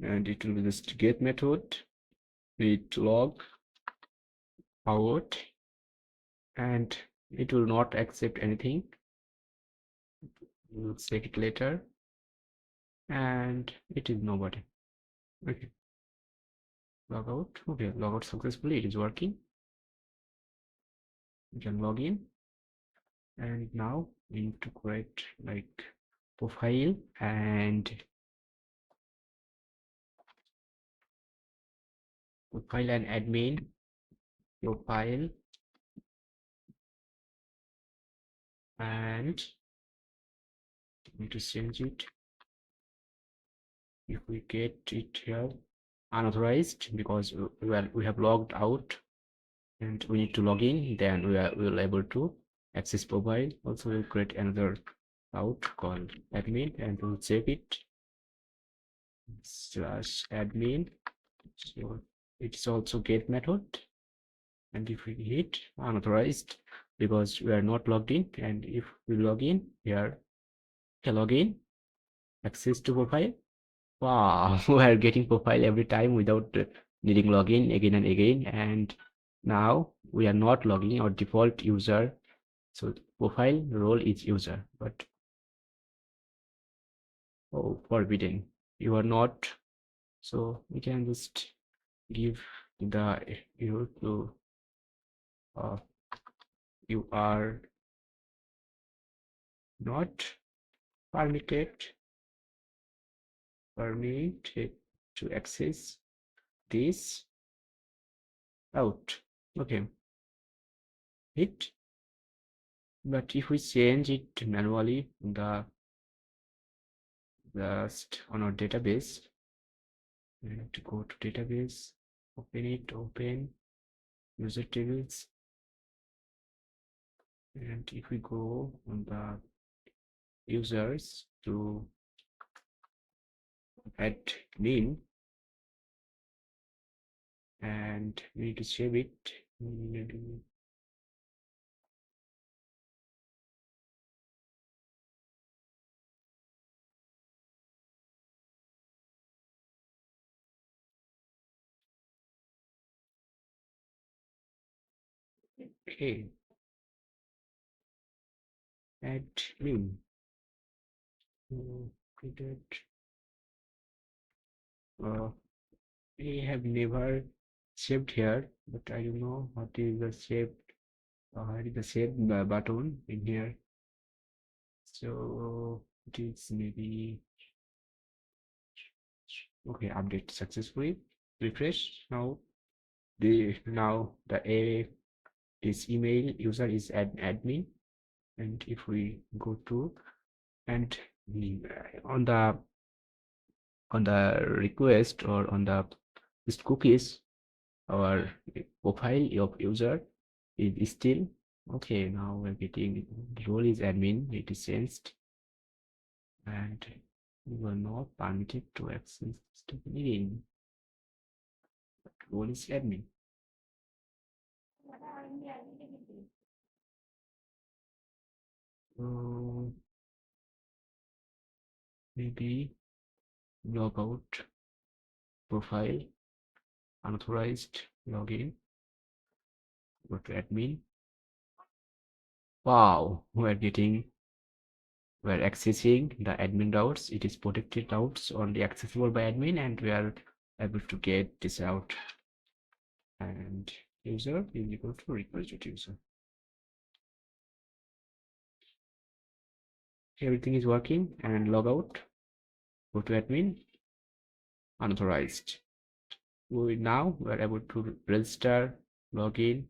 and it will be just get method with log out, and it will not accept anything. We'll check it later, and it is nobody. Okay, log out. Okay, log out successfully. It is working. You can log in, and now we need to create like profile and admin profile, and need to change it. If we get it here unauthorized, because we have logged out and we need to log in, then we will able to access profile. Also, we'll create another out called admin, and we'll check it /admin. So it's also get method, and if we hit unauthorized, because we are not logged in, and if we log in here, login access to profile. Wow, we are getting profile every time without needing login again and again. And now we are not logging our default user. So profile role is user, but oh, forbidden. You are not. So we can just give the error to you are not permitted to access this out. Okay, hit. But if we change it manually, just on our database, we have to go to database, open it, open user tables, and if we go on the users to admin, and we need to save it. Okay, admin. We have never saved here, but I don't know what is the save button in here. So it is maybe okay. Update successfully. Refresh. Now the this email user is admin, and if we go to and on the request or on the this cookies, our profile of user is still okay. Now we're getting the role is admin. It is changed, and we were not permitted to access the meeting. Role is admin. Maybe log out profile unauthorized login, go to admin. Wow, we're accessing the admin routes. It is protected routes only accessible by admin, and we are able to get this out. And user is equal to request user. Everything is working, and log out, go to admin, unauthorized. Now we are able to register, login,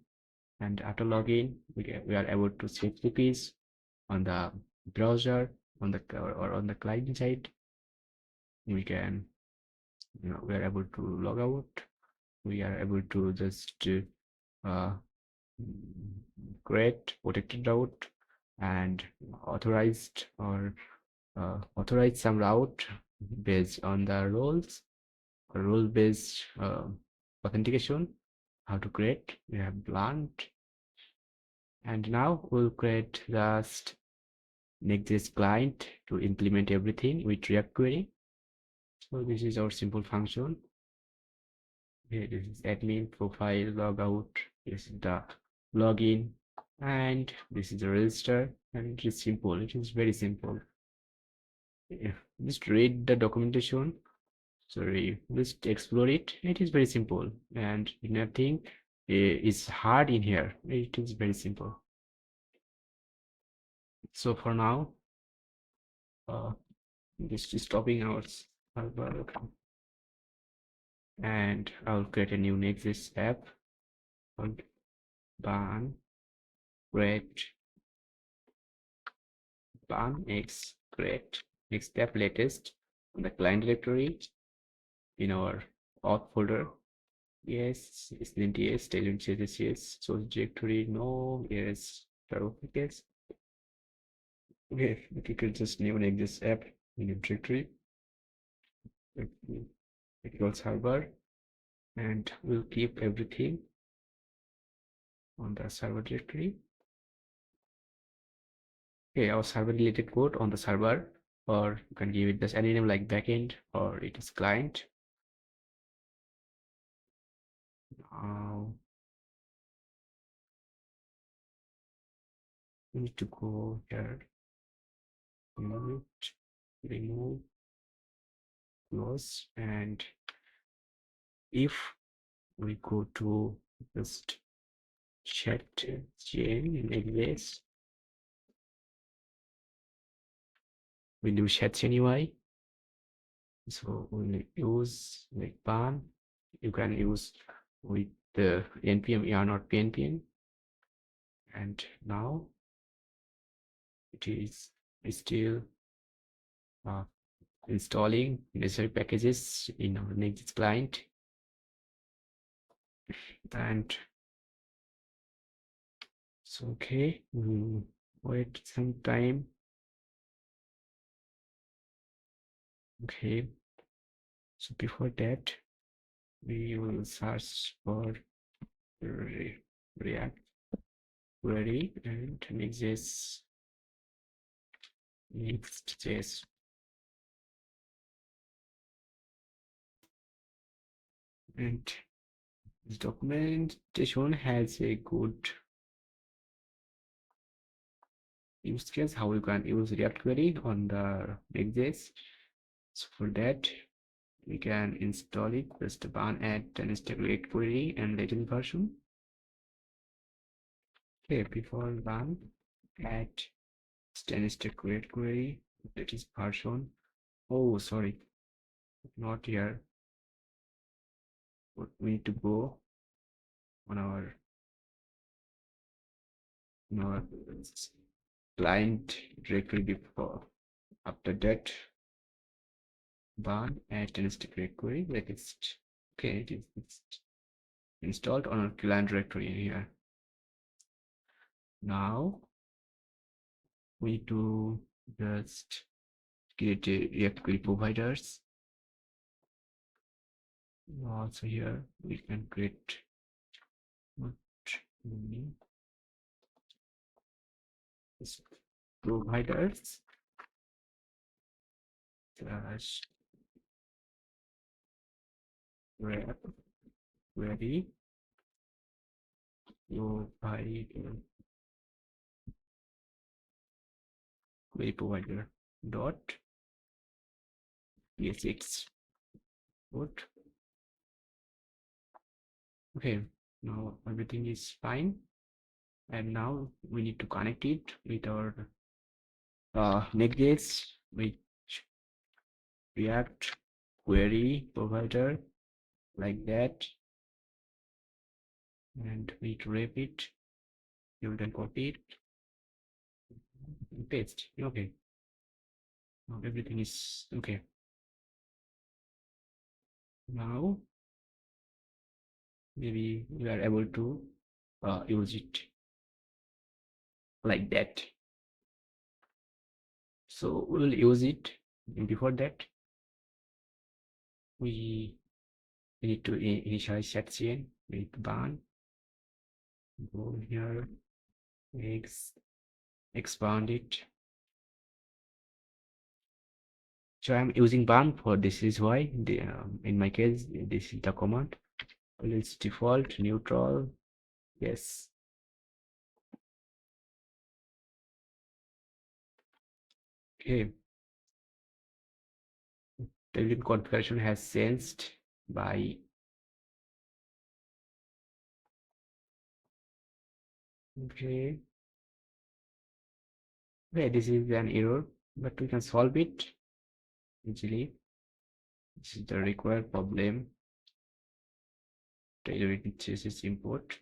and after login, we are able to set cookies on the browser, on the or on the client side. We can, we are able to log out. We are able to just create protected route and authorized or authorize some route based on the roles or role based authentication. How to create, we have learned. And now we'll create just Next.js client to implement everything with React query. So this is our simple function. Okay, this is admin profile logout. This is the login, and this is the register, and it is simple. It is very simple. Yeah, just read the documentation. Sorry, just explore it. It is very simple, and nothing is hard in here. It is very simple. So for now, this is stopping our server, and I'll create a new Next.js app called ban create ban x create next app latest on the client directory in our auth folder. Yes, yes, Tailwind CSS, yes, source directory, no, yes, yes. Okay, we could just new Next.js app in the directory. Equals server, and we'll keep everything on the server directory. Okay, our server related code on the server, or you can give it just any name like backend, or it is client. Now we need to go here, remove, close, and if we go to just ShadCN in AWS, we do ShadCN UI. So we'll use like ban. You can use with the npm yarn or pnpm, and now it is still installing necessary packages in our Next client. And so okay, wait some time. Okay, so before that we will search for React query and Next.js and this documentation has a good use case how you can use React query on the Next.js. So for that we can install it, just ban add static React query and latest version. Okay, before ban add static React query, latest version. Oh, sorry, not here. But we need to go on our client directory before. After that, ban add static React query. Latest. Okay, it is installed on our client directory in here. Now we need to just create a React query providers. Also here we can create what we need is providers slash React query provider dot psx put. Okay, now everything is fine, and now we need to connect it with our Next.js with React query provider like that, and we need to wrap it. You can copy it and paste. Okay, now everything is okay. Now maybe we are able to use it like that. So we will use it. Before that, we need to initialize ShadCN with ban. Go here, expand it, So I'm using burn for this is why in my case this is the command. It's default neutral. Yes. Okay. Tailwind configuration has changed by okay. Okay, this is an error, but we can solve it easily. This is the required problem. Tailwind CSS import.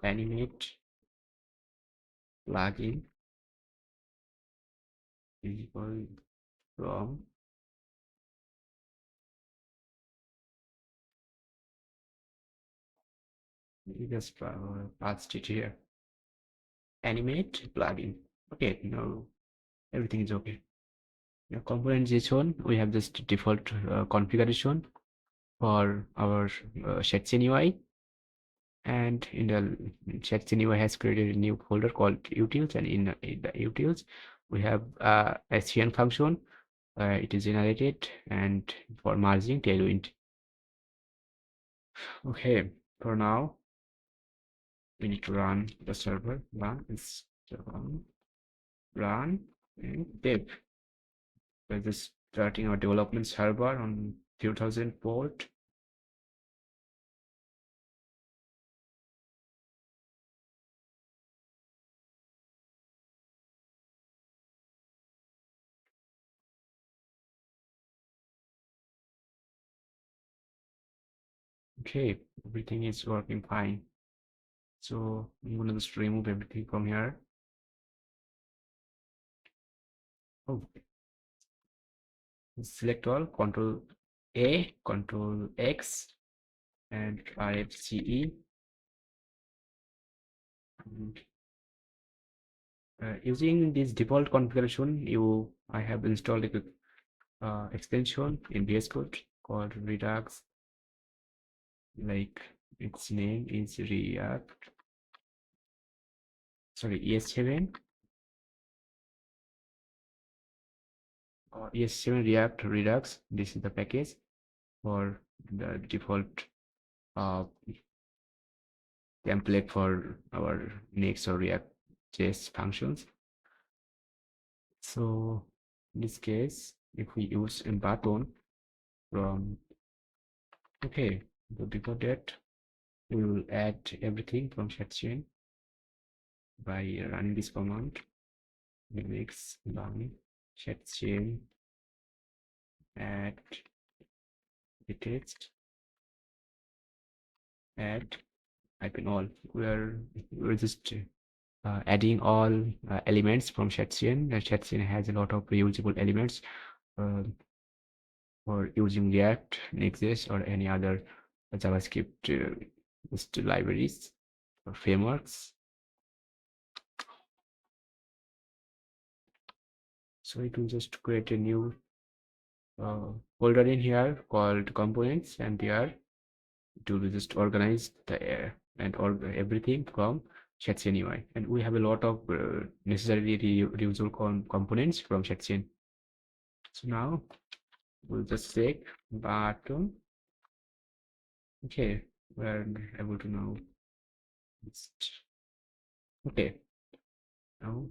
Animate plugin is equal from we just passed it here. Animate plugin. Okay, now everything is okay. Now component JSON, we have just default configuration for our ShadCN UI, and in the ShadCN UI has created a new folder called utils, and in the utils we have a ShadCN function. It is generated and for merging Tailwind. Okay, for now we need to run the server. Run and dev. We're just starting our development server on 2000 port. Okay, everything is working fine. So I'm gonna just remove everything from here. Oh, select all, Control A, Control X, and RFCE. And, using this default configuration, I have installed a extension in VS Code called Redux. Like its name is React. Sorry, ES7 or ES7 React Redux. This is the package for the default uh, template for our Next or React.js functions. So in this case, if we use a button from okay, but before that, we will add everything from ShadCN by running this command. Mix run ShadCN add the text add hyphen all. We're just adding all elements from ShadCN. ShadCN has a lot of reusable elements uh, for using React, Next.js, or any other JavaScript libraries or frameworks. So it will just create a new folder in here called components, and there to just organize the and everything from ShadCN UI. And we have a lot of necessary reusable components from ShadCN. So now we'll just take button. Okay, we're able to now. Okay, now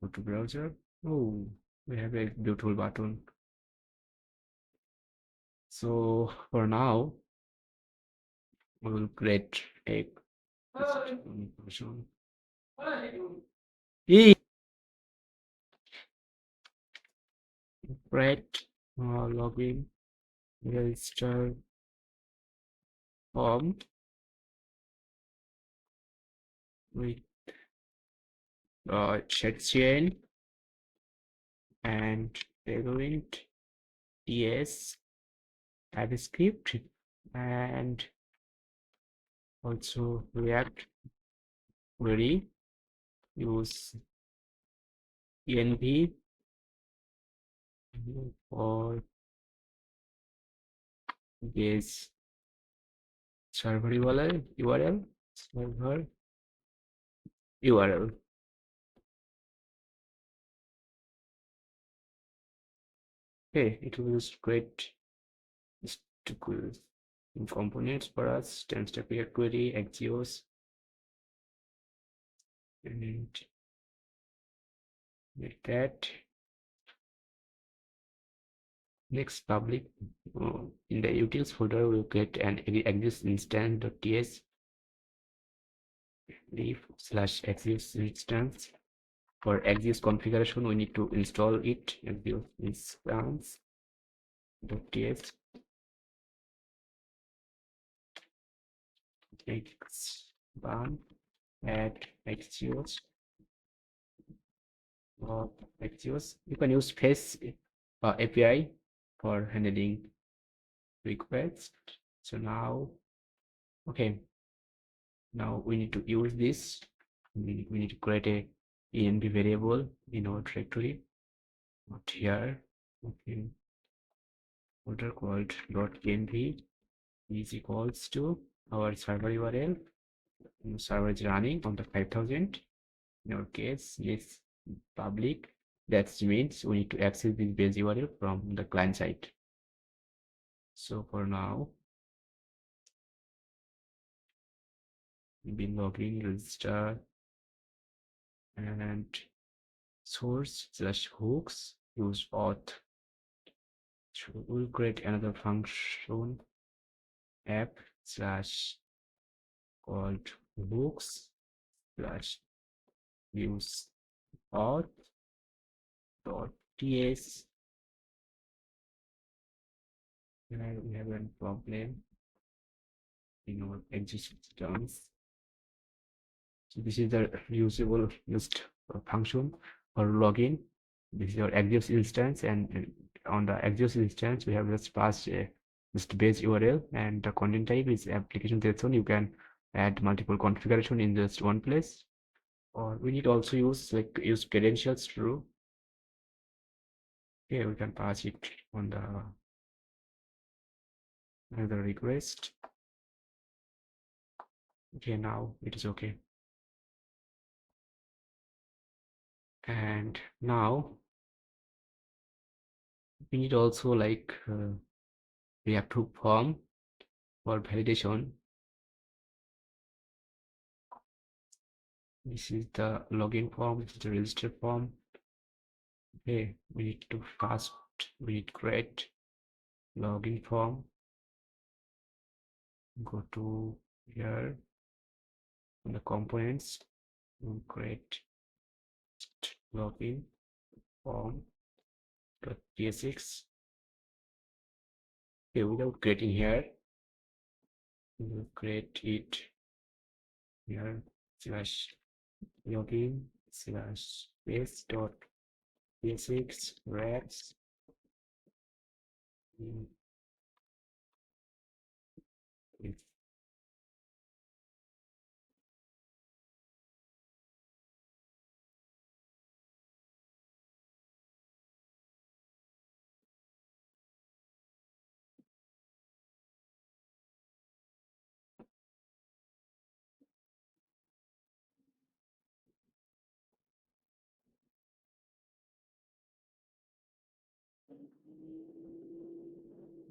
go to browser. Oh, we have a beautiful button. So for now, we will create a create login register form with ShadCN and Tailwind TS TypeScript and also React query. Use env for this server URL server URL. Okay, it will create components for us, 10-step query, Axios, and like that. Next, public. In the utils folder, we'll get an Axios instance.ts leaf/Axios instance. For Axios configuration, we need to install it. Axios instance.ts x1 add Axios or Axios. You can use Face API for handling requests. So now, okay, now we need to use this. We need to create a env variable in our directory. Not here. Okay, folder called .env is equals to our server URL. Server is running on the 5000. In our case, yes, public. That means we need to access this base URL from the client side. So for now, we'll login, register, and source/hooks use auth. So we'll create another function app slash called hooks slash use auth dot ts. And we have a problem in our existing terms. So this is the usable used function for login. This is your Axios instance, and on the Axios instance, we have just passed just base URL, and the content type is application JSON. You can add multiple configuration in just one place, or we need also use credentials true. Okay, we can pass it on the another request. Okay, now it is okay. And now we need also reapprove form for validation. This is the login form, this is the register form. Okay, we need to create login form. Go to here on the components, we'll create login form .tsx. Okay, without creating here, we'll create it here slash login slash base dot tsx reps.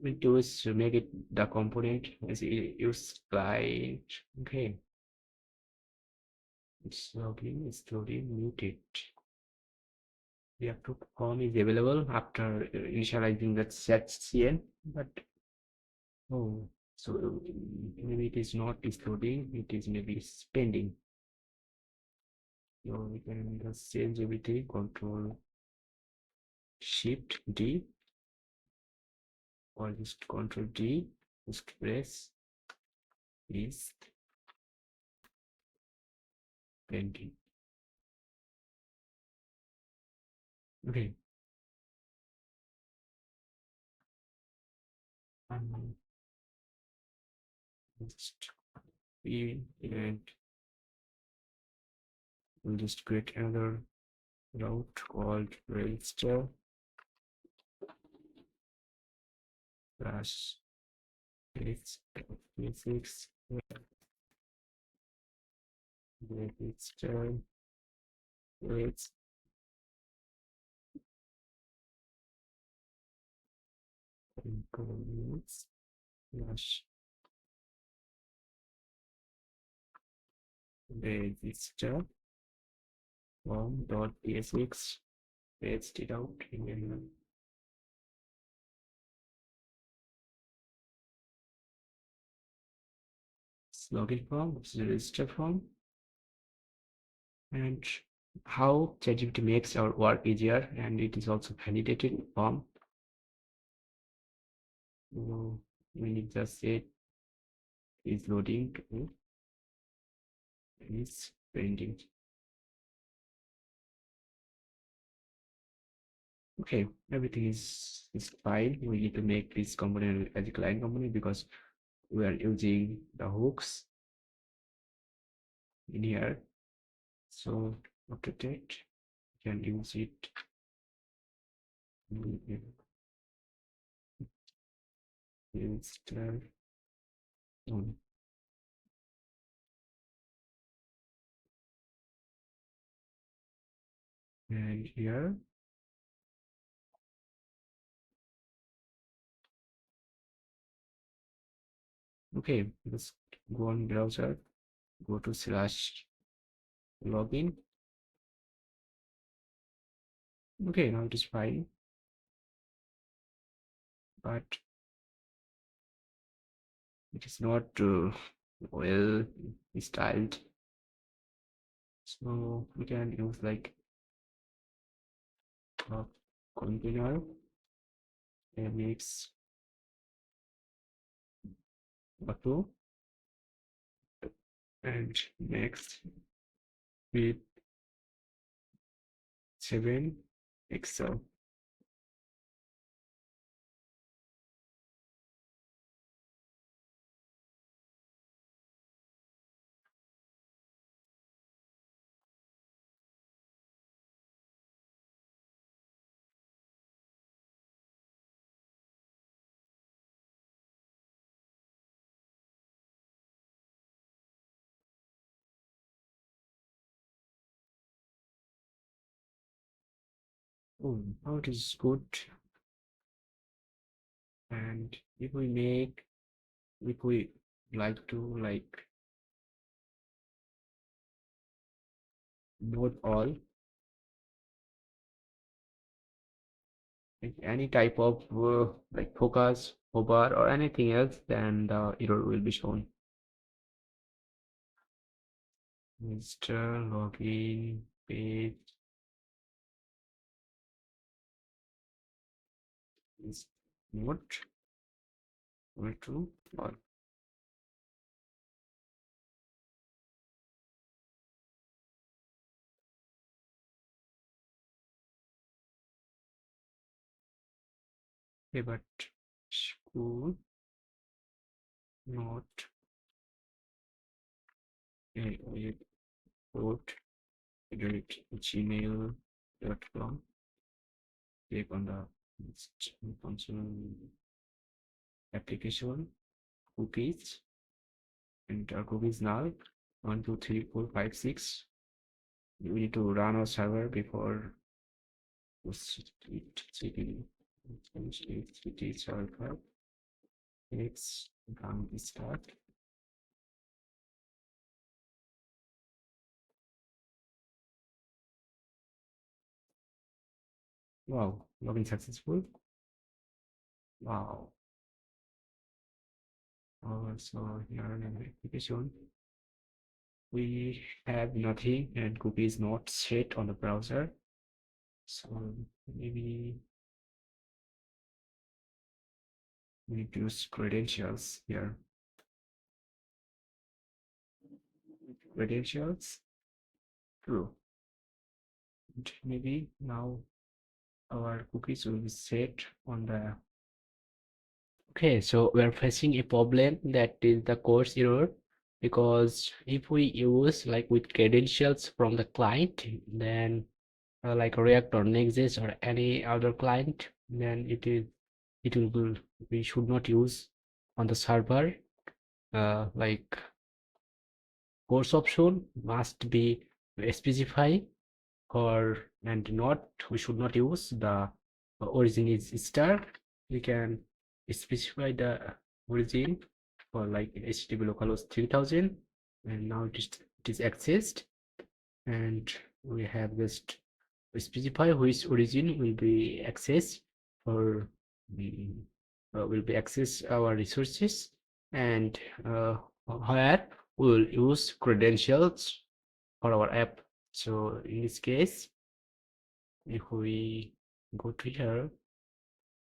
We do is to make it the component as use client. Okay, it's login, it's loading, muted. The approved form is available after initializing that ShadCN, but oh, so maybe it is not loading, it is maybe pending. So we can just change everything, Control Shift D, or just Control D, just press is pending. Okay. Just and we'll just create another route called register slash physics register with components slash register form.tsx, paste it out in login form, which is a register form. And how ChatGPT makes our work easier, and it is also validated form. So when it just say is loading to is printing. Okay, everything is fine. We need to make this component as a client component because we are using the hooks in here. So after that, you can use it. Install on and here. Okay, let's go on browser, go to slash login. Okay, now it is fine, but it is not well styled. So we can use like a container mix auto and next with 7 Excel. Oh, now it is good. And if we like to like note all, like any type of like focus, hover, or anything else, then the error will be shown. Mr. Login page is not equal to all. Okay, but school not a web code at gmail.com. Click on the console application cookies, enter cookies now 1 2 3 4 5 6. You need to run our server before city server. Let's run start. Wow, login successful. Wow. So here in the application, we have nothing and cookie is not set on the browser. So maybe we need to use credentials here. Credentials, true. And maybe now our cookies will be set on the. Okay, so we're facing a problem that is the course error, because if we use like with credentials from the client, then like React or Next.js or any other client, then it will be, we should not use on the server like course option must be specified, or and not we should not use the origin is star. We can specify the origin for like HTTP localhost 3000, and now it is accessed, and we have just specify which origin will be accessed, or will be access our resources, and where we will use credentials for our app. So in this case, if we go to here,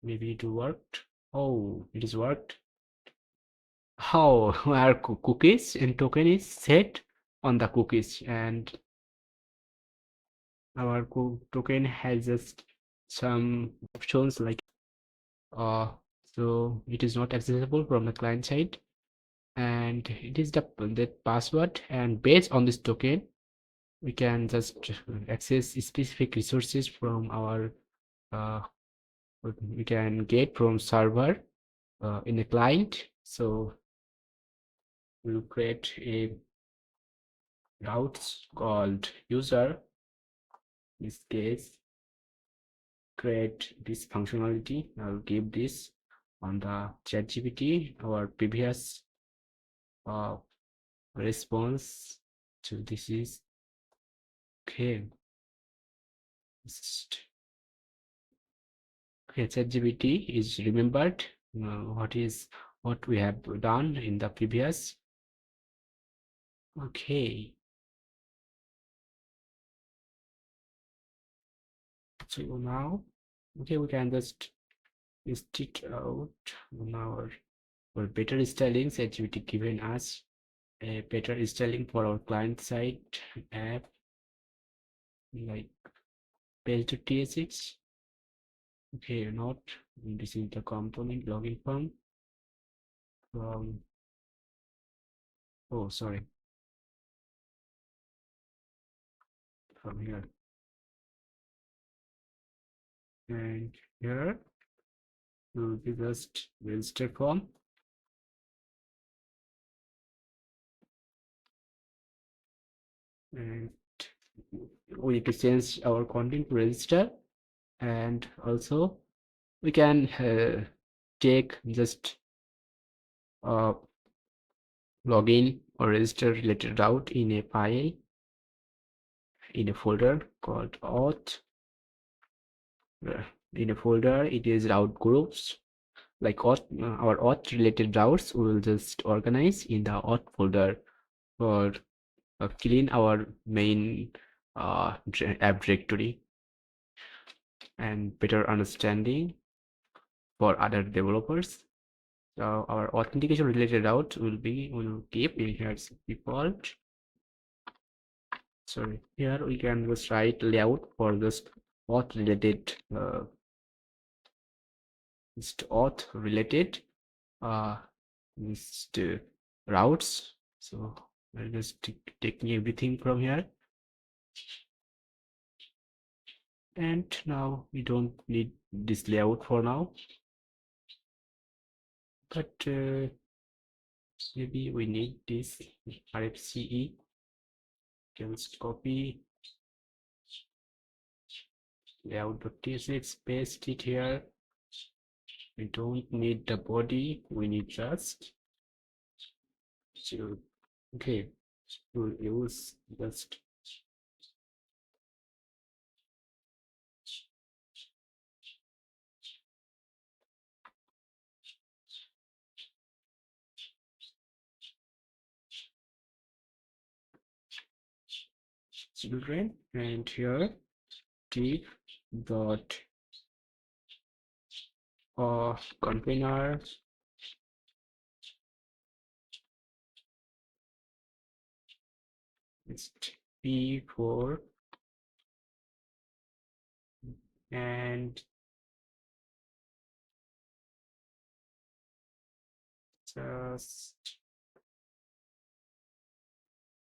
maybe it worked. Oh, it is worked. How our cookies and token is set on the cookies, and our token has just some options like uh so it is not accessible from the client side, and it is the password, and based on this token we can just access specific resources from our we can get from server in a client. So we'll create a route called user. In this case, create this functionality. I'll give this on the ChatGPT, our previous response to this is okay. Okay, ChatGPT is remembered what we have done in the previous. Okay, so now okay, we can just stick out on our for better styling. ChatGPT given us a better styling for our client side app like page.tsx. Okay, not this is the component login form from oh sorry from here, and here will be just register form, and we need to change our content to register, and also we can take just login or register related route in a file in a folder called auth. In a folder it is route groups like auth, our auth related routes we will just organize in the auth folder for clean our main app directory, and better understanding for other developers. So our authentication related route will keep in here default. Sorry, here we can just write layout for this auth related uh just routes. So I'll just taking everything from here, and now we don't need this layout for now, but maybe we need this RFCE. Can just copy layout.tsx, paste it here. We don't need the body, we need just so okay, we'll use just children, and here div dot container is p4, and just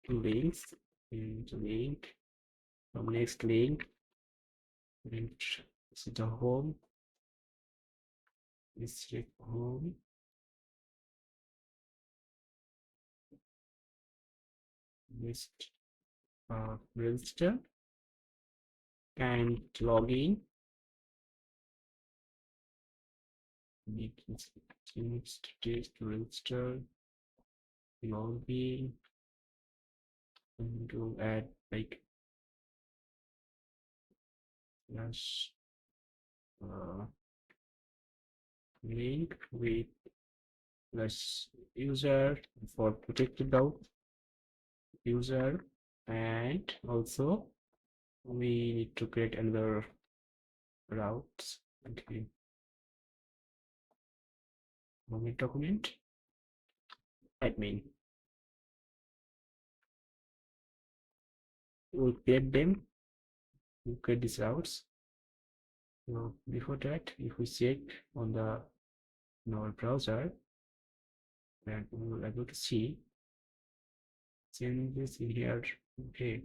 links, and link from next link, and this is the home, this is home, just register and login. Next test register, login, and to add like slash link with plus user for protected out user, and also we need to create another routes. Okay, document admin. We'll create them. We'll create these routes. So before that, if we check on the in our browser, and we will able to see changes in here. Okay,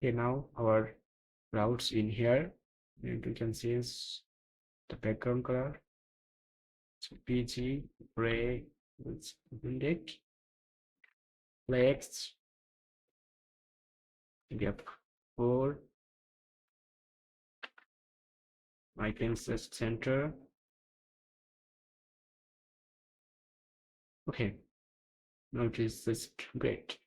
now our routes in here, and we can change the background color. So PG, gray, with index, flex, gap 4, icons center. Okay, now it is just great.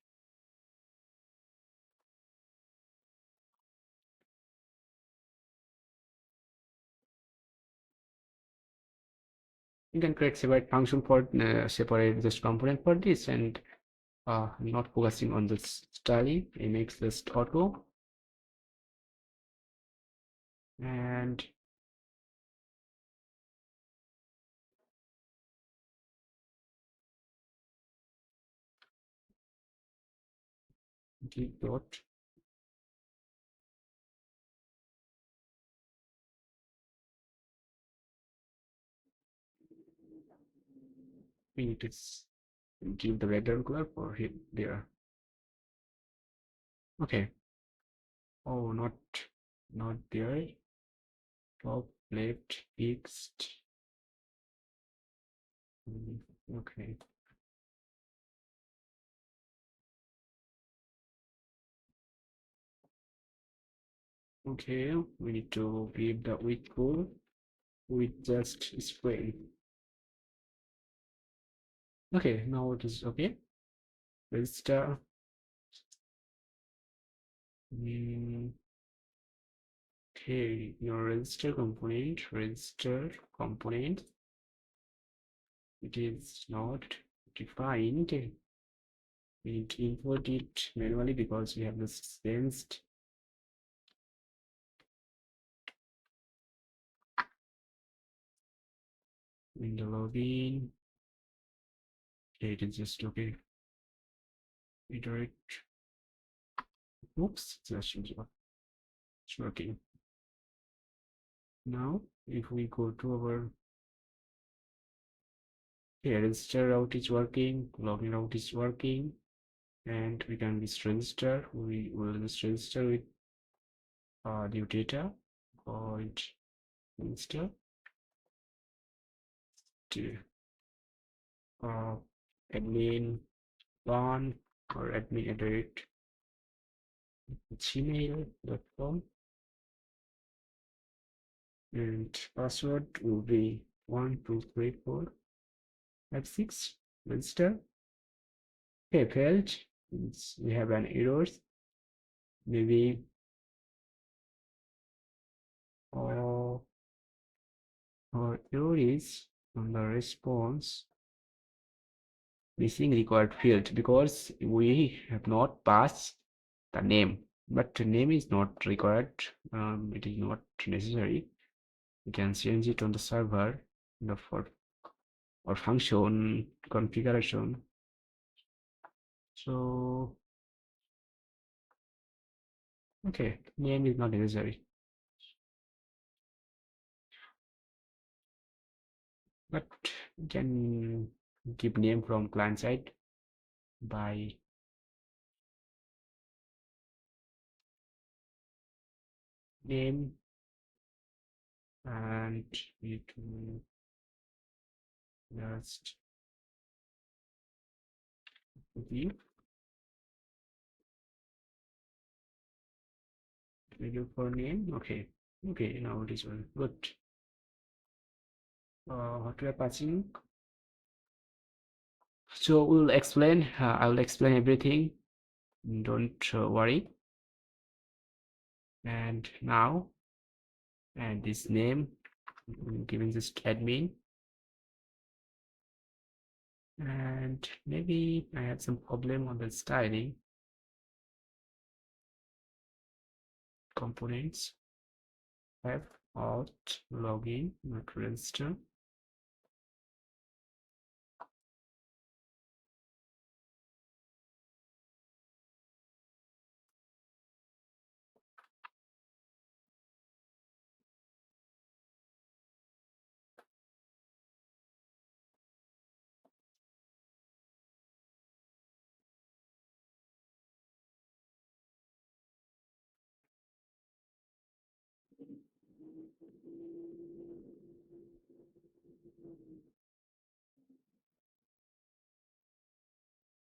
You can create separate function for separate this component for this, and not focusing on this styling. It makes this auto, and give dot. We need to give the background color for it there. Okay. Oh, not there. Top left fixed. Okay. Okay, we need to give the width goal with just screen. Okay, now it is okay. Register. Okay, your register component, it is not defined. We need to import it manually because we have this sensed. In the login, okay, it is just okay. Iterate. Oops, that's it's working. Now, if we go to our register route is working, login route is working, and we can just register. We will just register with new data point register to admin one or admin at gmail.com, and password will be 123456. Register. Okay, failed. We have an error. Maybe our error is on the response missing required field because we have not passed the name, but the name is not required. It is not necessary. We can change it on the server for or function configuration. So okay, name is not necessary, but we can give name from client side by name, and we need to just view value for name. Okay, now it is well. Good. What we are passing. So we'll explain. I will explain everything. Don't worry. And now, and this name, giving this admin. And maybe I had some problem on the styling components. Have auth login not register.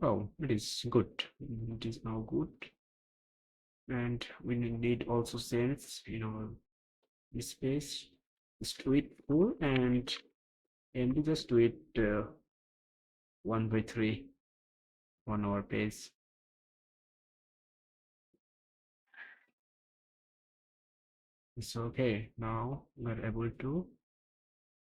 Oh, it is good. It is now good. And we need also sense, this space. Just do it full and just do it 1/3 on our page. It's okay. Now we're able to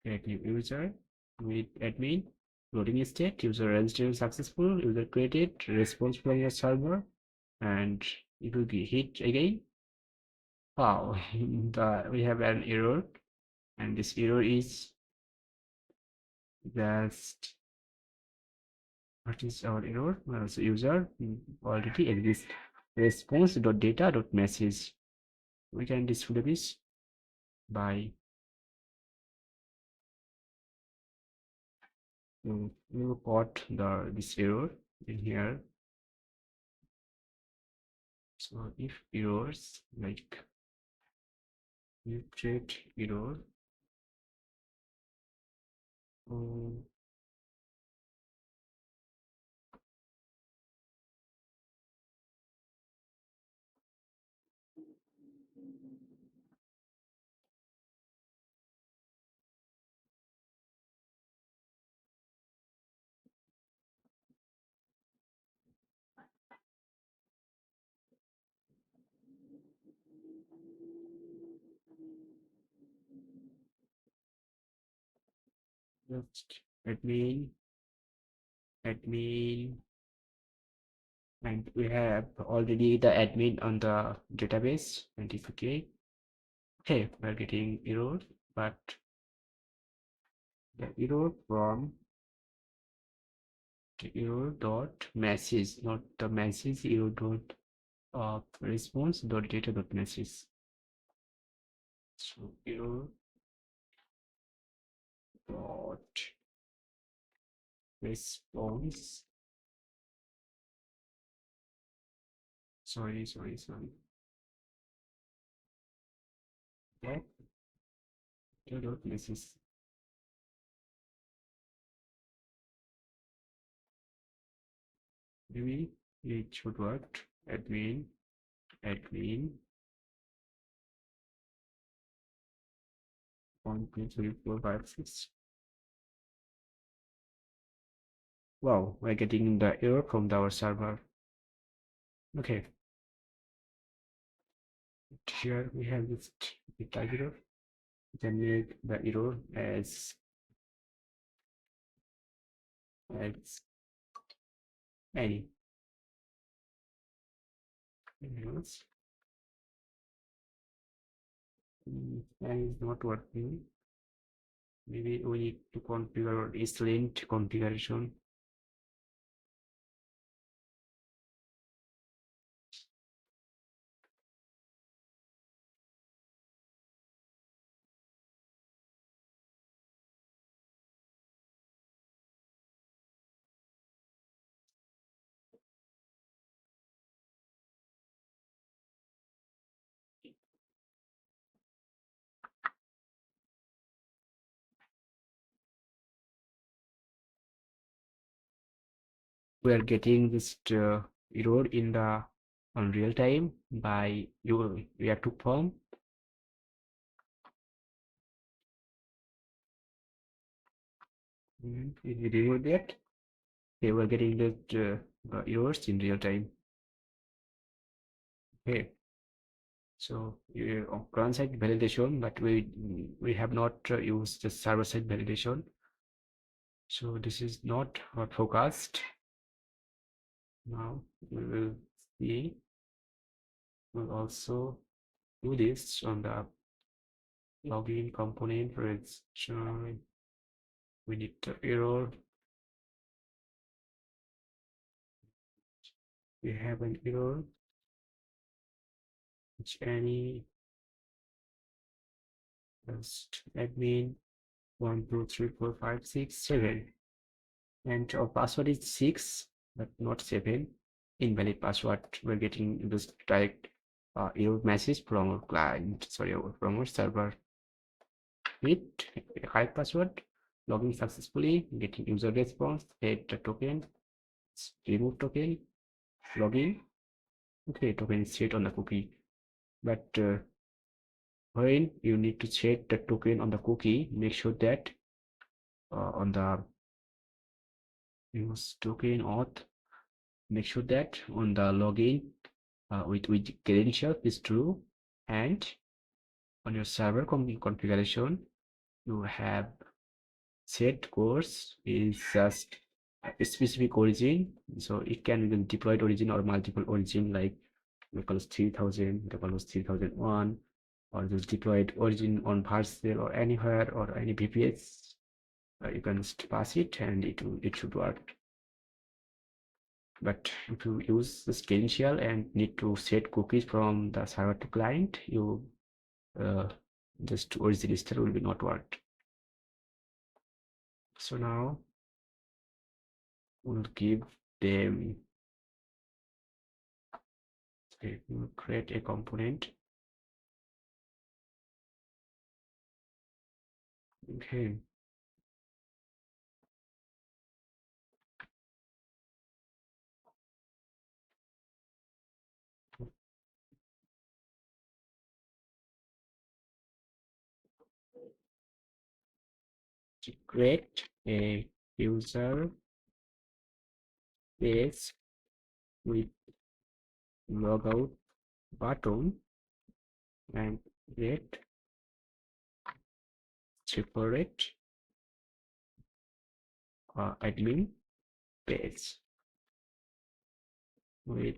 create new user with admin. Loading state, user registered successful, user created, response from your server, and it will be hit again. Wow, we have an error, and this error is just, what is our error? Well, so user already exists. Response.data.message. We can display this by we will put this error in here. So if errors like you check error, um, just admin, and we have already the admin on the database. And if okay, we're getting error, but the error from the error dot message, not the message, error dot response dot data dot message. So error dot response, sorry, dot message. Maybe it should work. Admin 1 2 3 4 5 6. Wow, we're getting the error from our server. Okay, here we have this type error. We can make the error as any errors. And it's not working. Maybe we need to configure ESLint configuration. We are getting this error in the on real time by your React hook form. If you remove that, they were getting the errors in real time. Okay, so on client-side validation, but we have not used the server-side validation. So this is not our forecast. Now we will see. We'll also do this on the login component. For its we need the error. We have an error which any just admin 1 2 3 4 5 6 7, and our password is 6 but not 7. Invalid password. We're getting this direct error message from our client, sorry, from our server. With a correct password, logging successfully, getting user response, add the token, remove token, login. Okay, token is set on the cookie, but when you need to check the token on the cookie, make sure that on the use token auth, make sure that on the login with credential is true, and on your server configuration you have set course is just a specific origin, so it can be deployed origin or multiple origin, like localhost 3000, localhost 3001, or just deployed origin on parcel or anywhere or any VPS. You can just pass it and it should work. But if you use this credential and need to set cookies from the server to client, you just origin still will be not worked. So now we'll give them, okay, we'll create a component. Okay, to create a user base with logout button and create separate admin page with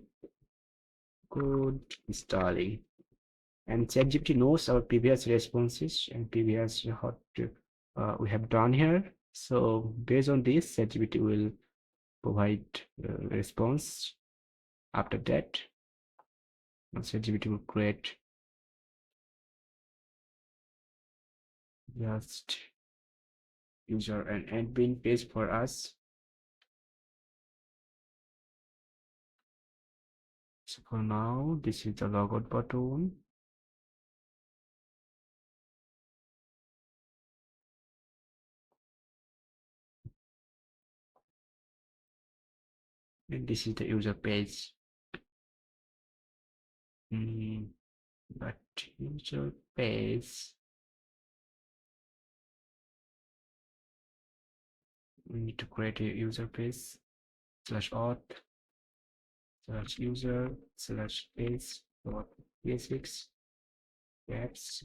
code installing. And ChatGPT knows our previous responses and previous what we have done here. So based on this, ChatGPT will provide response. After that, ChatGPT will create just user and admin page for us. So for now, this is the logout button. And this is the user page. But user page, we need to create a user page /auth /user /page dot basics apps.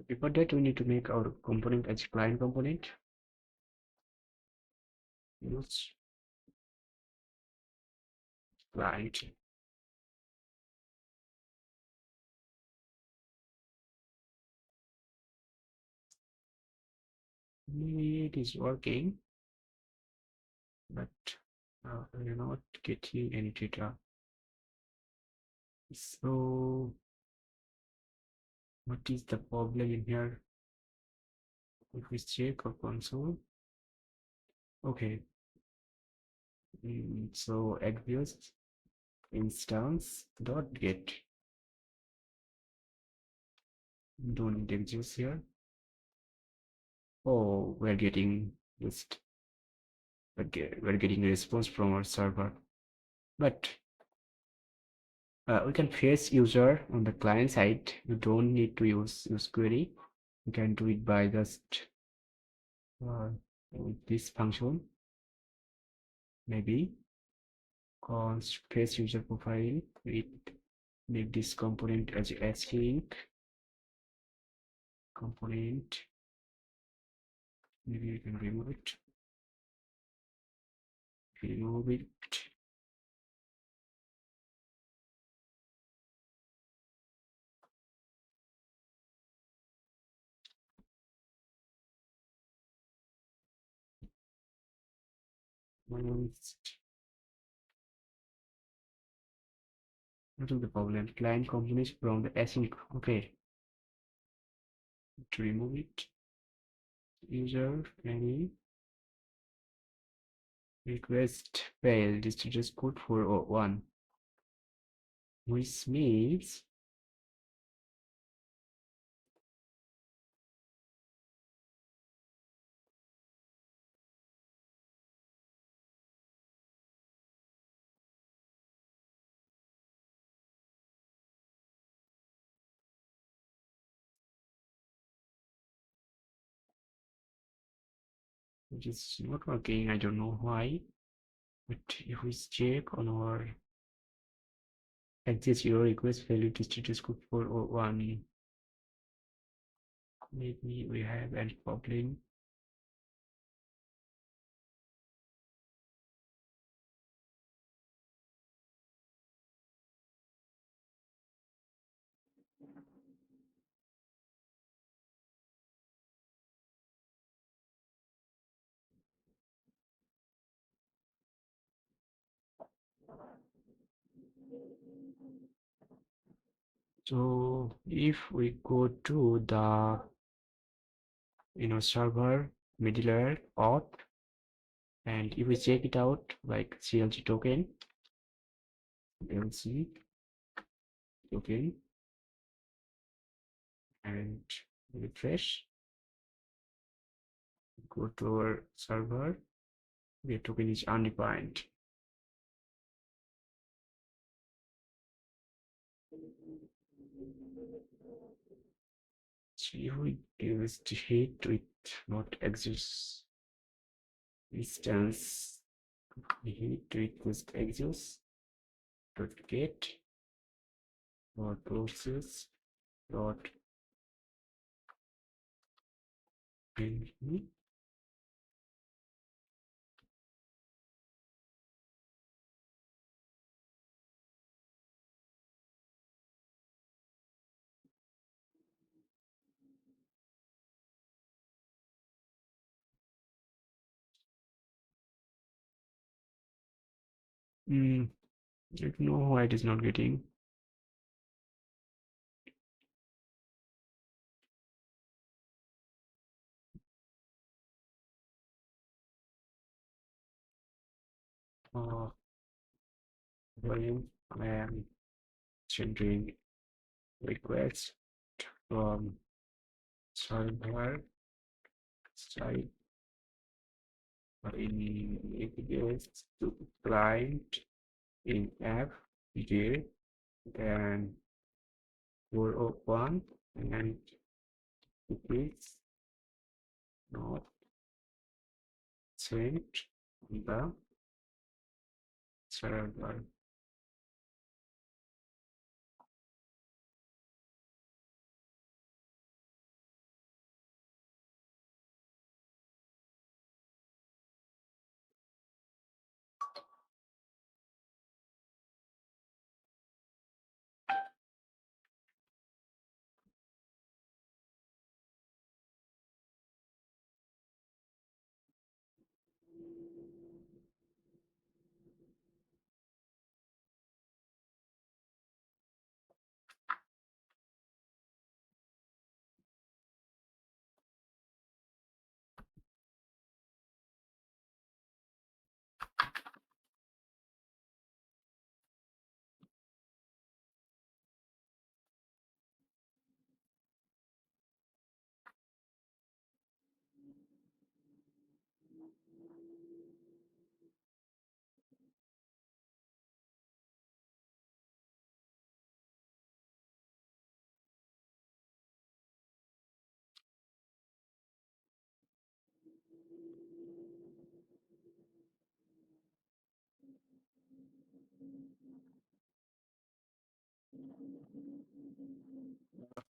Before that, we need to make our component as client component. Use client. Maybe it is working, but we're not getting any data. So what is the problem in here? If we check our console, okay. So exist instance dot get, don't need exist here. Oh, we're getting just we're getting a response from our server, but we can face user on the client side. You don't need to use query. You can do it by just with this function, maybe const face user profile. We make this component as async component. Maybe we can remove it. Remove it. What is the problem? Client components from the async. Okay, to remove it, user any request failed. This is just code 401, which means it is not working. I don't know why, but if we check on our access your request failed to status code 401, maybe we have a problem. So if we go to the server middleware auth, and if we check it out like CLG token, LC token, and refresh, go to our server, the token is undefined. So if we use the hit with not exist instance, hit with just exist dot get dot process dot I don't know why it is not getting. When I am sending requests from server side in AWS to client in app detail, then 401, and it is not sent on the server.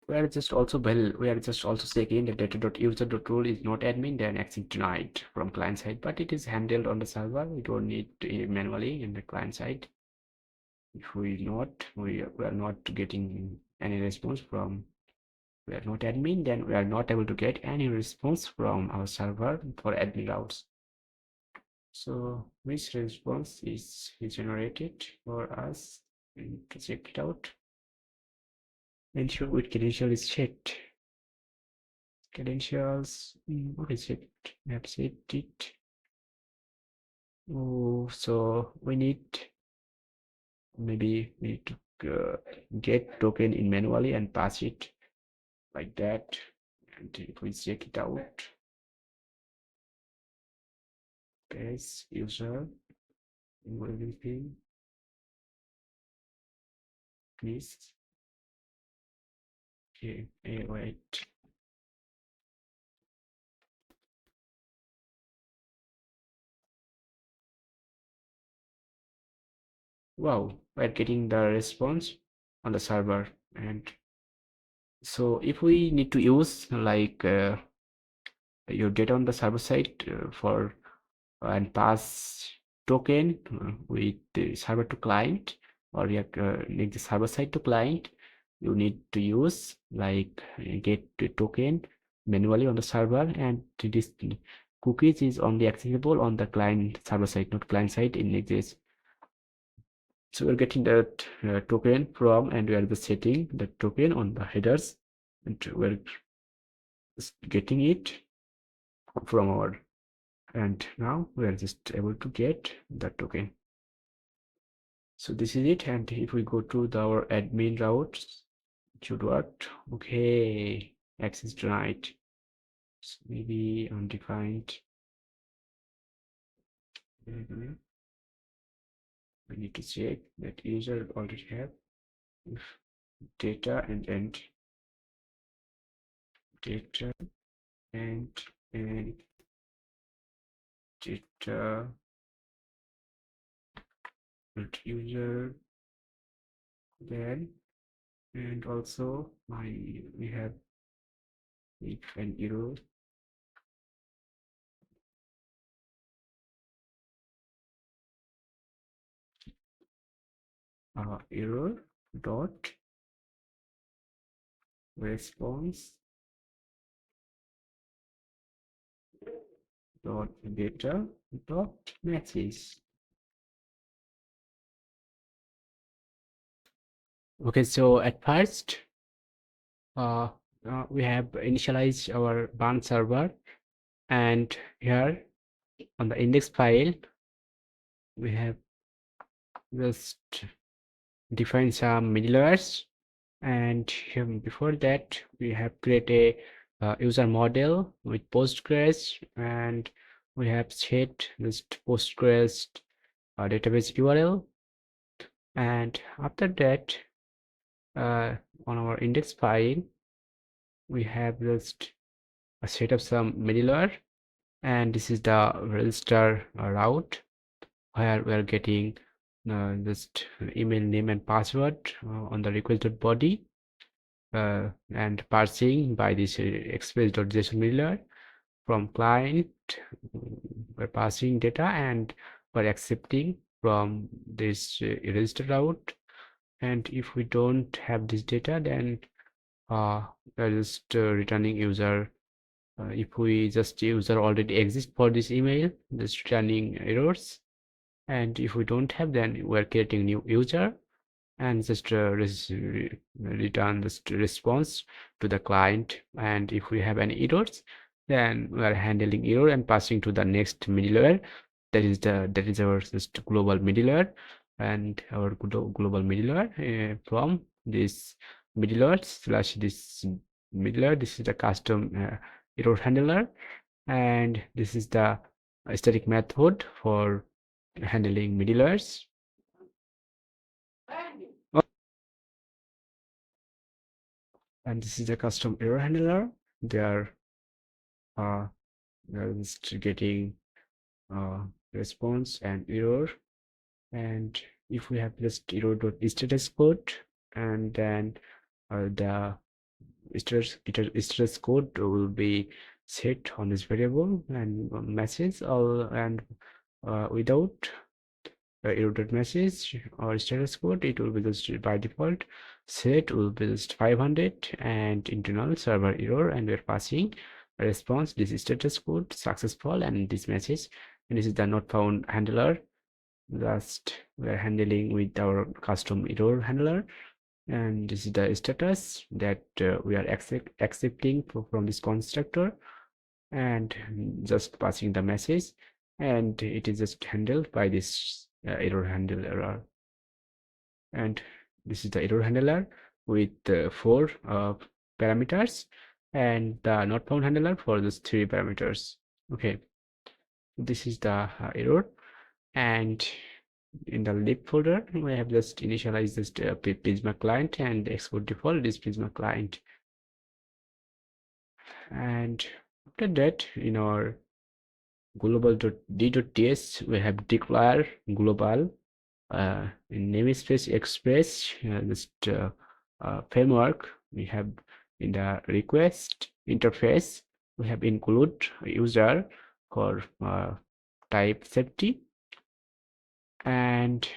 We are just also checking the data.user.role is not admin, then access denied from client side, but it is handled on the server. We don't need to manually in the client side. If we are not getting any response from, we are not admin, then we are not able to get any response from our server for admin routes. So which response is generated for us? And to check it out, ensure which credential is checked. Credentials, what is it? I have set it. Oh, so maybe we need to get token in manually and pass it like that. And if we check it out, pass user everything, please. Okay, wait. Wow, we're getting the response on the server. And so if we need to use like your data on the server side for and pass token with the server to client, or you have to make the server side to client, you need to use like get the token manually on the server, and this cookies is only accessible on the client server side, not client side in Next.js. So we're getting that token from, and we are just setting the token on the headers, and we're getting it from our, and now we are just able to get the token. So this is it, and if we go to our admin routes, it should work. Okay, access denied. So maybe undefined. We need to check that user already have if data and data and data user, then, and also we have if an error error dot response dot data dot matches. Okay, so at first we have initialized our barn server, and here on the index file we have just defined some middlewares, and before that we have created a user model with Postgres, and we have set this Postgres database URL, and after that on our index file we have just set up some middleware, and this is the register route where we are getting just email name and password on the request body, and parsing by this express.js middleware from client. We're passing data and we're accepting from this register route, and if we don't have this data, then we're just returning user. If we just user already exists for this email, just returning errors, and if we don't have, then we're creating new user and just return this response to the client. And if we have any errors, then we are handling error and passing to the next middleware. That is our just global middleware, and our global middleware from this middleware slash this middleware. This is the custom error handler, and this is the static method for handling middlewares. And this is the custom error handler. They are just getting response and error. And if we have just error.status code, and then the status code will be set on this variable and message all, and without error.message or status code, it will be just by default set will be just 500 and internal server error, and we're passing a response. This is status code successful and this message, and this is the not found handler. Just we're handling with our custom error handler, and this is the status that we are accepting from this constructor, and just passing the message, and it is just handled by this error handler. And this is the error handler with 4 parameters, and the not found handler for those 3 parameters. Okay, this is the error. And in the lib folder we have just initialized this Prisma client and export default is Prisma client. And after that, in our global.d.ts we have declare global in namespace express just framework. We have in the request interface we have include user for type safety. And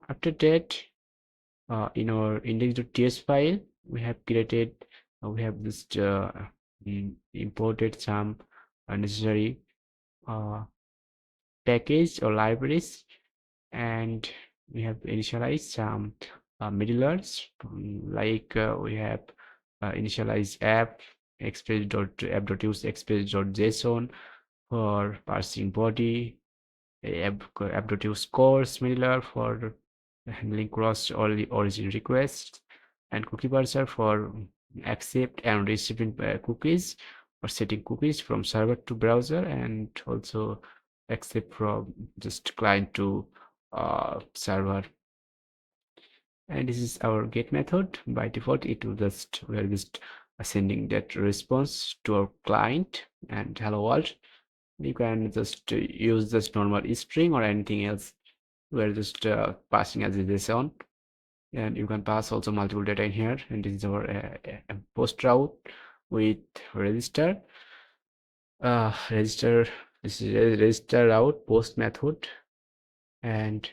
after that, in our index.ts file we have created we have just imported some necessary package or libraries, and we have initialized some middlewares, like we have initialized app.use express.json for parsing body, app.use course middleware for handling cross all the origin requests, and cookie parser for accept and receiving cookies or setting cookies from server to browser, and also accept from just client to server. And this is our get method. By default it will just we are just sending that response to our client and hello world. You can just use this normal string or anything else. We're just passing as a JSON, and you can pass also multiple data in here. And this is our post route with register. This is a register route post method, and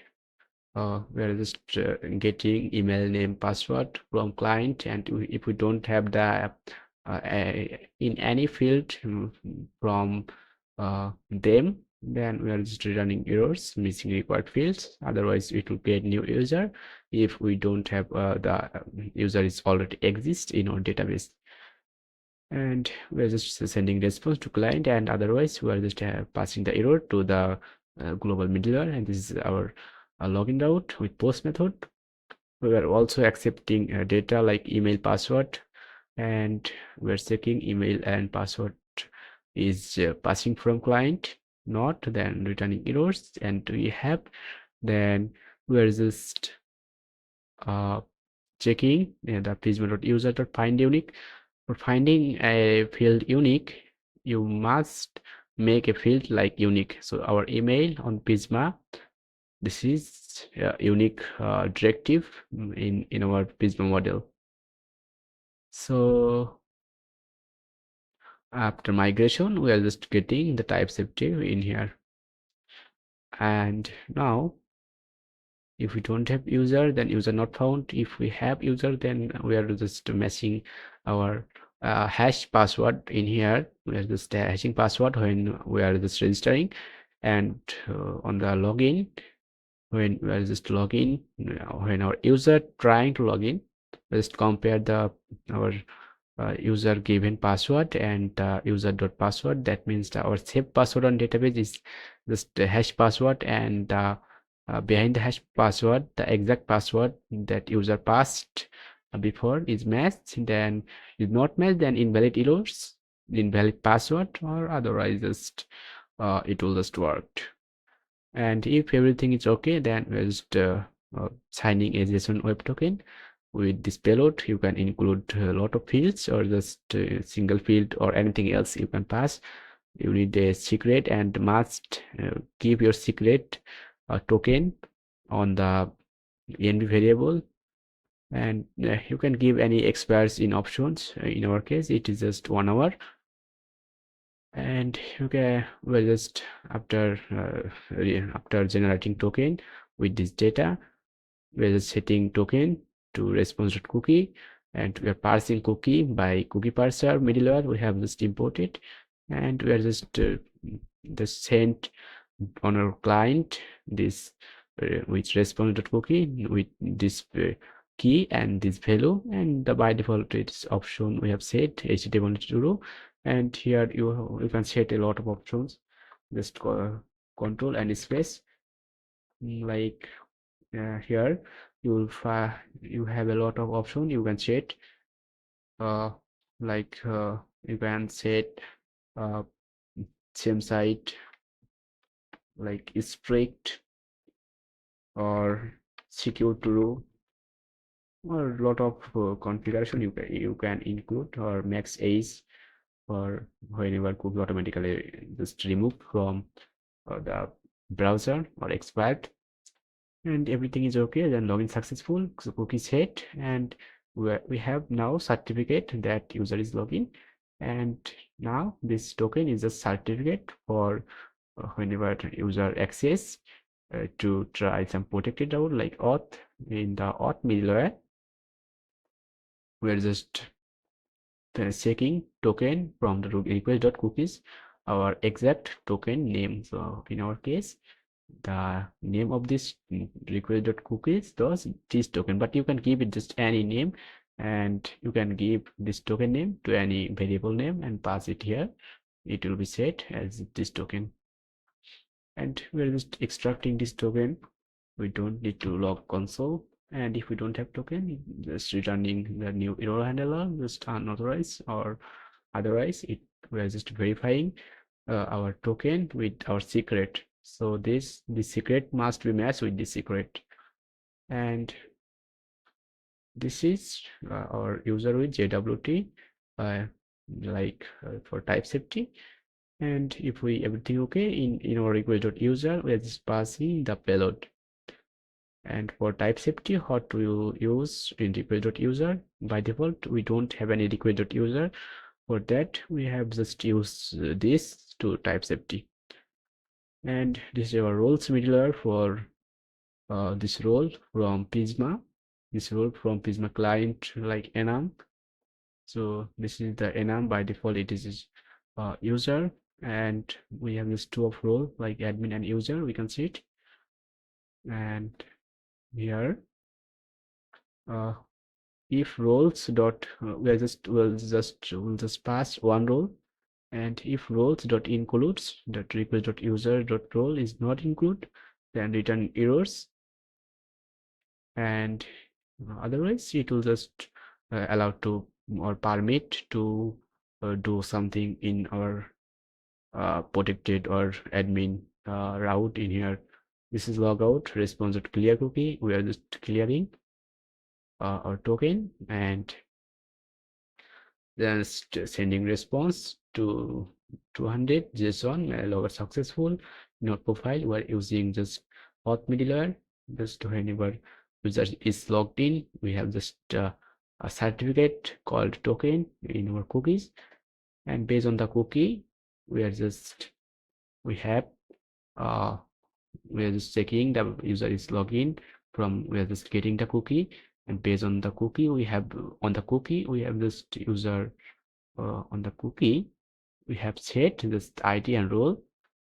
we are just getting email name password from client, and if we don't have the in any field from them, then we are just returning errors missing required fields. Otherwise it will create new user if we don't have the user is already exist in our database. And we're just sending response to client, and otherwise we are just passing the error to the global middleware. And this is our login route with post method. We are also accepting data like email password, and we're checking email and password is passing from client. not, then returning errors. And we have, then we are just checking the prisma.user.find unique. For finding a field unique, you must make a field like unique. So our email on Prisma, this is a unique directive in our Prisma model. So after migration, we are just getting the TypeScript in here. And now if we don't have user, then user not found. If we have user, then we are just messing our hash password in here. We are just hashing password when we are just registering, and on the login, when we are just login, when our user trying to login, just compare the our user given password and user dot password. That means our saved password on database is just the hash password, and behind the hash password, the exact password that user passed before is matched. Then is not matched, then invalid errors, invalid password, or otherwise just it will just work. And if everything is okay, then we're just signing a JSON web token. With this payload, you can include a lot of fields, or just a single field, or anything else you can pass. You need a secret, and must give your secret token on the env variable. And you can give any expires in options. In our case, it is just 1 hour. And okay, well, just after generating token with this data, we're just setting token to response.cookie, and we are parsing cookie by cookie parser middleware we have just imported, and we are just sent on our client this with response.cookie with this key and this value, and the by default it's option we have set HTTP true. And here you can set a lot of options, just control and space, like here you have a lot of options you can set, uh, like you can set uh, same site, like strict or secure true, or a lot of configuration you can include, or max age, or whenever cookie automatically just remove from the browser or expired, and everything is okay, then login successful, so cookie set, and we have now certificate that user is login. And now this token is a certificate for whenever user access to try some protected route like auth. In the auth middleware, we're just checking token from the request.cookies, our exact token name. So in our case, the name of this request.cookies does this token, but you can give it just any name, and you can give this token name to any variable name and pass it here. It will be set as this token, and we're just extracting this token. We don't need to log console, and if we don't have token, just returning the new error handler, just unauthorized or otherwise. We are just verifying our token with our secret. So this secret must be matched with the secret, and this is our user with JWT, uh, for type safety. And if we everything okay in our request.user, we are just passing the payload. And for type safety, how to use in request.user, by default we don't have any request.user. For that, we have just used this to type safety. And this is our roles middleware for this role from Prisma, this role from Prisma client like enum. So this is the enum. By default it is user, and we have this two of role like admin and user, we can see it. And here if roles dot we'll just pass one role, and if roles dot includes dot request dot user dot role is not include, then return errors. And otherwise it will just allow to or permit to do something in our protected or admin route in here. This is logout response to clear cookie. We are just clearing our token and then sending response to 200 JSON logger successful. Node profile we are using just auth middleware. Just whenever user is logged in, we have just a certificate called token in our cookies, and based on the cookie we are just uh, we are just checking the user is login from, we are just getting the cookie, and based on the cookie we have just user on the cookie we have set this ID and role,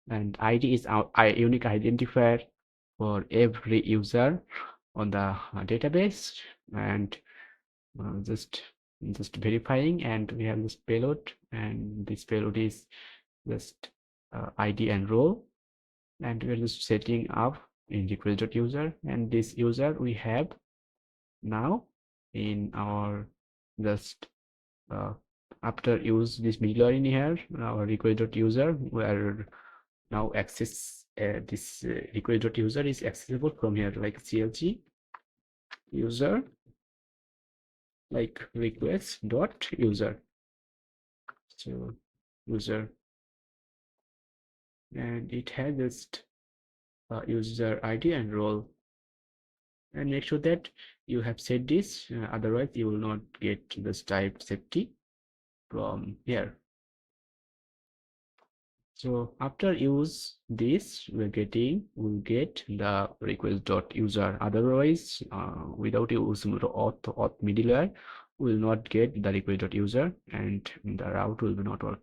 and ID is our unique identifier for every user on the database, and just verifying, and we have this payload, and this payload is just ID and role, and we're just setting up in request.user, and this user we have now in our just after use this middleware in here, our request.user where now access this request.user is accessible from here, like clg user, like request.user, so user, and it has just user ID and role, and make sure that you have set this, otherwise you will not get this type safety from here. So after use this we'll get the request.user, otherwise without use auth middleware we will not get the request.user and the route will not work.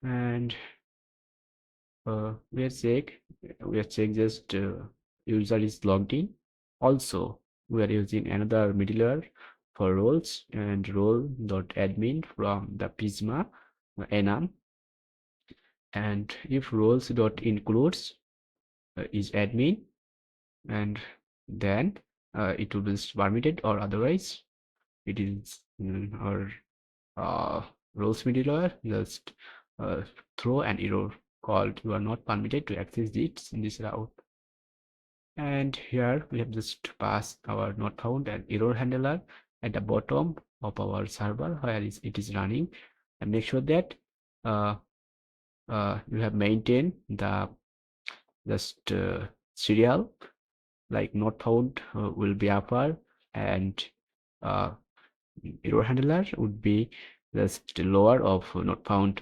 And we are check just user is logged in. Also we are using another middleware for roles, and role.admin from the Prisma enum, and if roles.includes is admin, and then it will be permitted, or otherwise it is our roles middleware just throw an error called you are not permitted to access this route. And here we have just passed our not found and error handler at the bottom of our server where it is running, and make sure that you have maintained the just serial, like not found will be upper, and uh, error handler would be just lower of not found.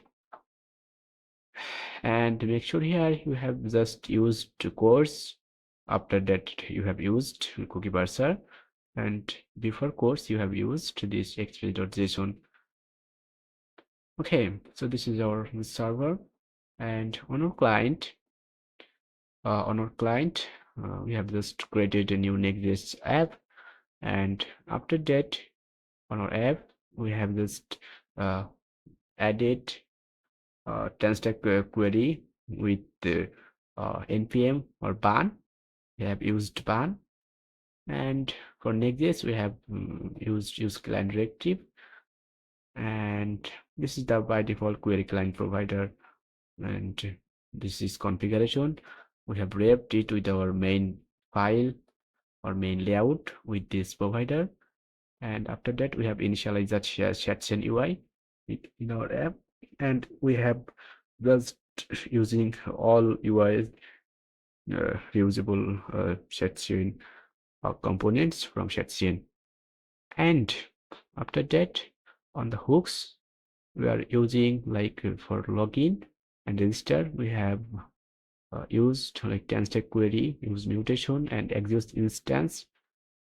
And make sure here you have just used course, after that you have used cookie parser, and before course you have used this express.json. Okay, so this is our server, and on our client we have just created a new Next.js app, and after that on our app we have just added transact query with npm or ban. We have used ban, and for Next.js we have used client directive, and this is the by default query client provider, and this is configuration. We have wrapped it with our main file or main layout with this provider, and after that we have initialized that ShadCN UI in our app, and we have just using all UI reusable ShadCN components from ShadCN. And after that on the hooks we are using like for login and register we have used like transact query, use mutation, and exhaust instance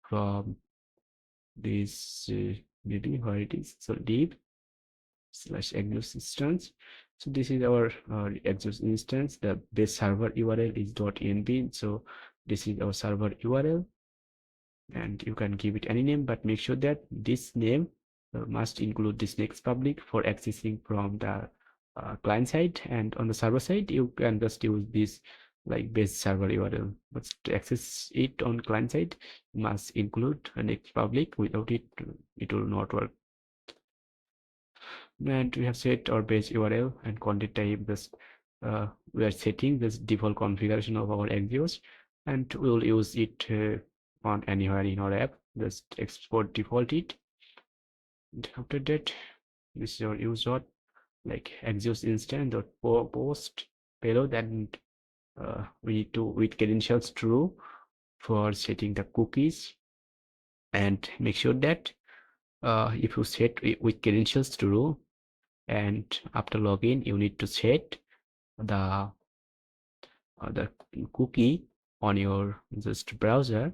from this maybe where it is, so div / exhaust instance. So this is our exhaust instance. The base server URL is .env, so this is our server URL, and you can give it any name, but make sure that this name must include this next public for accessing from the client side, and on the server side you can just use this like base server URL, but to access it on client side you must include a next public. Without it it will not work. And we have set our page URL and content type. This we are setting this default configuration of our Axios, and we will use it on anywhere in our app. Just export default it. And after that, this is your use dot like Axios instance dot post payload, and we need to with credentials true for setting the cookies, and make sure that if you set with credentials true, and after login you need to set the cookie on your just browser,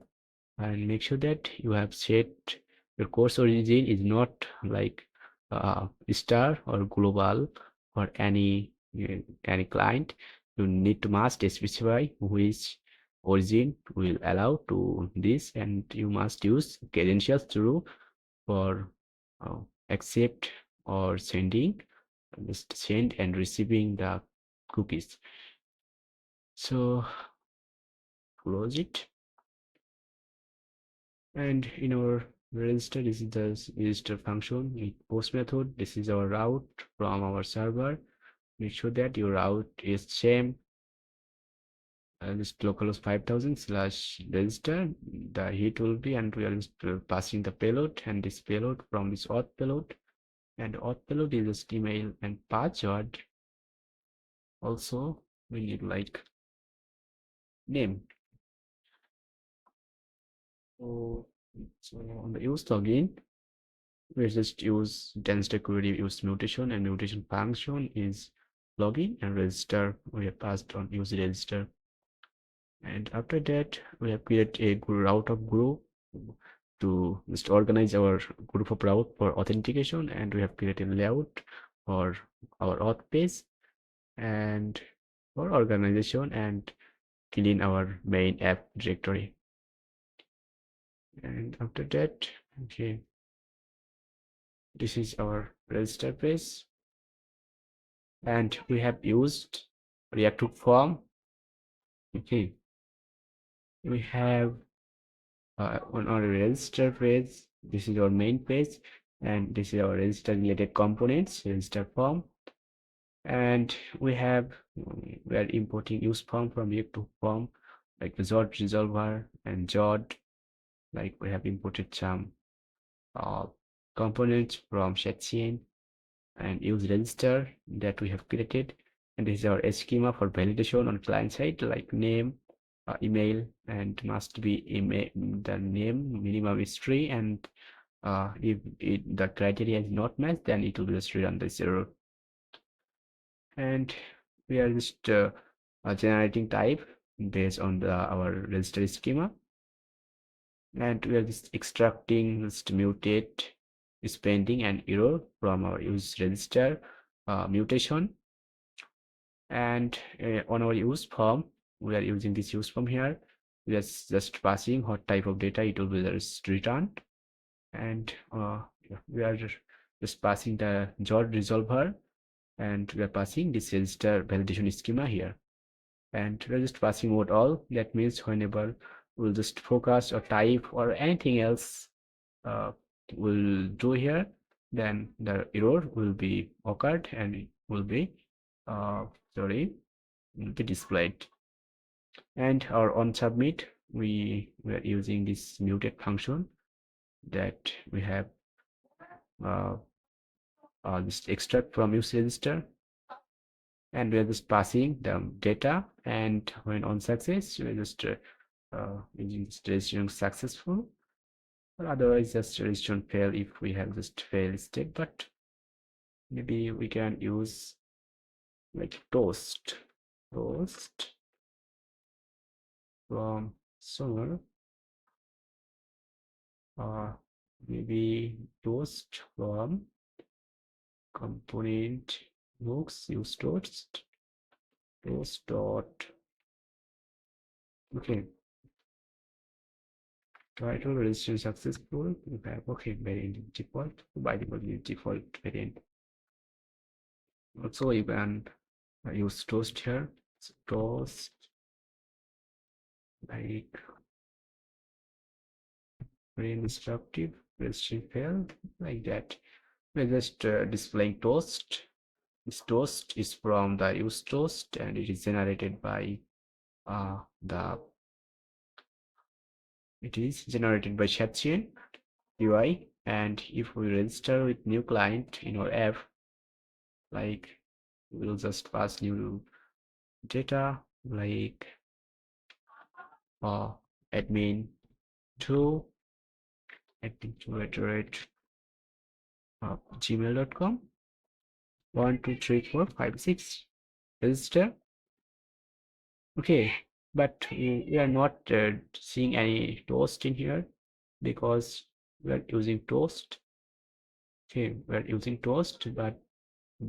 and make sure that you have set your course origin is not like star or global or any client. You need to must specify which origin will allow to this, and you must use credentials true for uh, accept or sending, just send and receiving the cookies. So close it, and in our register, this is the register function with post method. This is our route from our server. Make sure that your route is same, this localhost 5000 slash register. The hit will be, and we are just passing the payload, and this payload from this auth payload, and auth payload is just email and password. Also we need like name. So on the use login, we just use density query use mutation, and mutation function is login, and register we have passed on use register. And after that, we have created a route of group to just organize our group of route for authentication, and we have created a layout for our auth page and for organization, and clean our main app directory. And after that, okay, this is our register page, and we have used React hook form. Okay, we have on our register page, this is our main page, and this is our register related components, register form. And we are importing use form from React hook form, like the Jod resolver and Jod. Like we have imported some uh, components from ShadCN, and use register that we have created, and this is our schema for validation on client side, like name, email, and must be email, the name minimum is 3, and if the criteria is not met, then it will just rerun this error. And we are just generating type based on our register schema, and we are just extracting just mutate spending and error from our use register mutation. And on our use form, we are using this use form here. We are just passing what type of data it will be just returned, and we are just passing the Jod resolver, and we are passing this register validation schema here, and we are just passing what all. That means whenever we'll just focus or type or anything else will do here, then the error will be occurred, and it will be sorry, will be displayed. And our on submit, we were using this mutate function that we have this extract from use register, and we are just passing the data, and when on success, we are just using this registration successful, or otherwise just registration fail if we have just failed state. But maybe we can use like toast from somewhere, maybe toast from component hooks use toast dot, okay, title registration successful. We have okay variant default, by default variant. Also you can use toast here. So toast like very instructive registry failed, like that. we're just displaying toast. This toast is from the use toast, and it is generated by ShadCN UI. And if we register with new client in our app, like we'll just pass new data like admin 2 @gmail.com 1 2 3 4 5 6 register. Okay, but we are not seeing any toast in here because we are using toast. Okay, we are using toast, but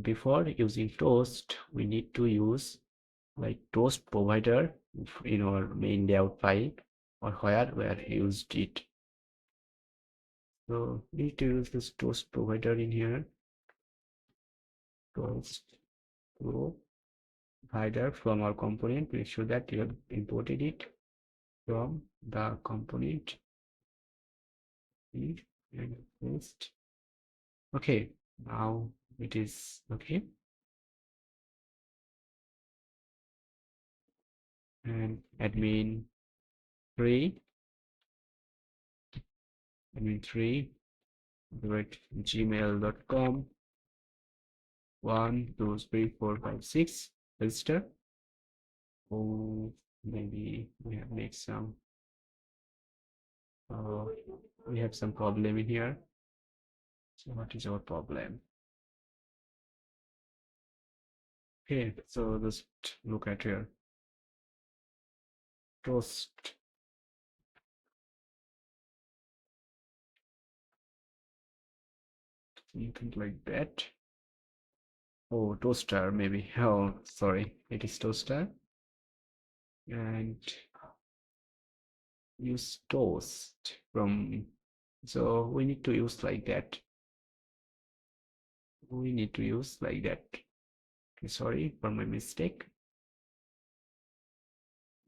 before using toast we need to use like toast provider in our main layout file or where we are used it. So we need to use this toast provider in here. Toast provider from our component. Make sure that you have imported it from the component. And paste. Okay, now it is okay. And admin 3 gmail.com 1 2 3 4 5 6 register. Oh, maybe we have made some we have some problem in here. So what is our problem? Okay, so just look at here. Toast. Something like that. Oh, toaster maybe. Oh, sorry, it is toaster. And use toast from, so we need to use like that. We need to use like that. Okay, sorry for my mistake.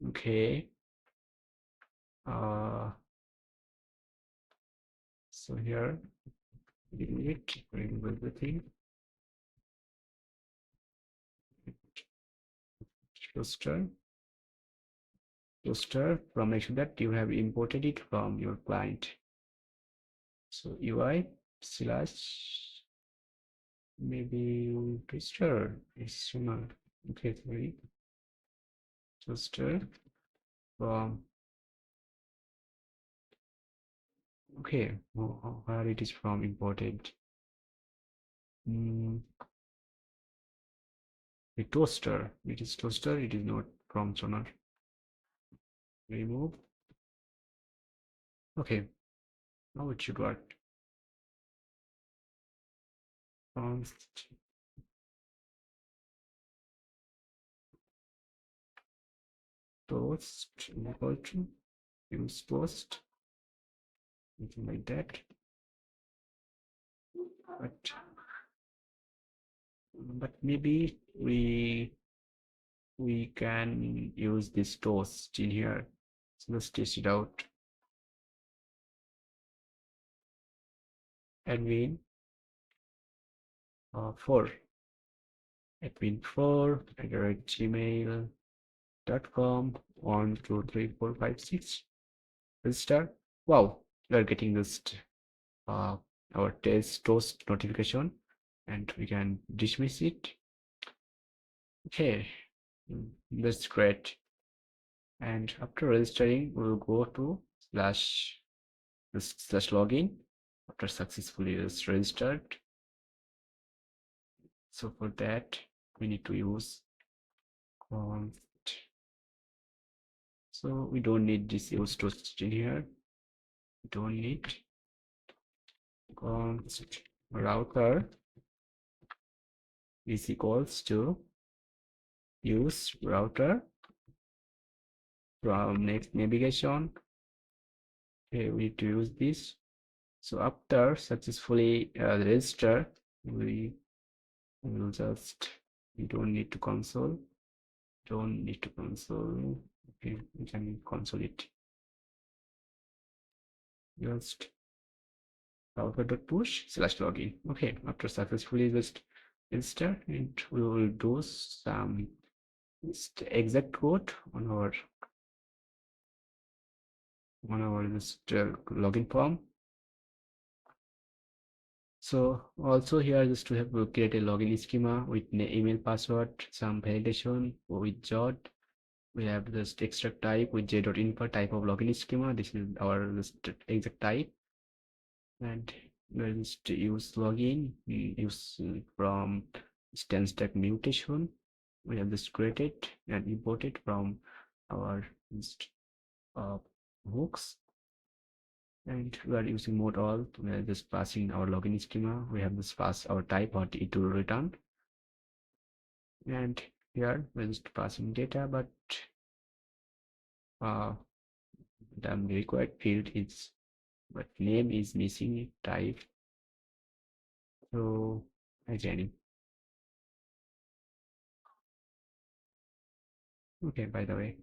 Okay. So here, delete, remove everything. Toaster. From make sure that you have imported it from your client. So UI slash maybe toaster is sooner. Okay, sorry. Toaster from, okay, where it is from imported. The toaster, it is toaster, it is not from sonar. Remove. Okay, now it should work. Const toast equal to use toast, something like that. But maybe we can use this toast in here. So let's test it out. Admin 4 @gmail.com 1 2 3 4 5 6 register. Wow, we are getting this our test toast notification, and we can dismiss it. Okay, that's great. And after registering, we'll go to slash login after successfully registered. So for that, we need to use const. So we don't need this use toast in here. We don't need const router is equals to use router from next navigation. Okay, we need to use this. So after successfully register, we will just, we don't need to console. Okay, we can console it. Just auth.push/login. Okay, after successfully just install, and we will do some exact code on our login form. So also here just to have create a login schema with email password, some validation with JOT. We have this extract type with j.info type of login schema. This is our exact type, and we'll just use login. We use from instance stack mutation. We have this created and imported from our uh, hooks, and we are using mode all. We are just passing our login schema. We have this pass our type what it will return, and here we're just passing data, but uh, the required field is, but name is missing type. So again, okay, by the way,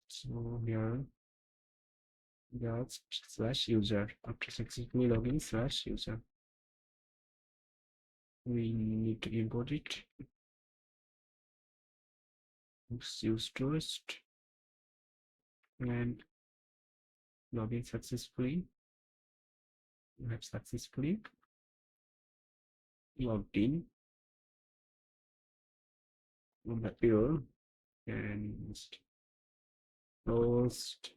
so here just /user, after successfully login /user, we need to import it. Use toast and login successfully. You have successfully logged in on the error, and post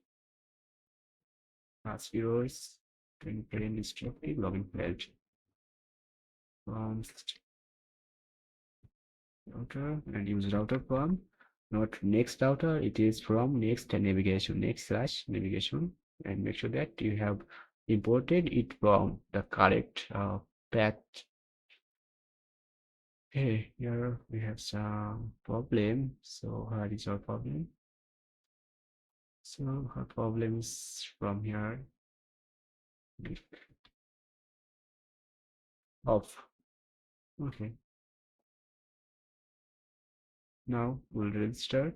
past errors and parent instructive login failed. Router and use router from not next router, it is from next navigation, next/navigation, and make sure that you have imported it from the correct path. Okay, here we have some problem. So what is our problem? So our problem is from here off. Okay, now we'll register.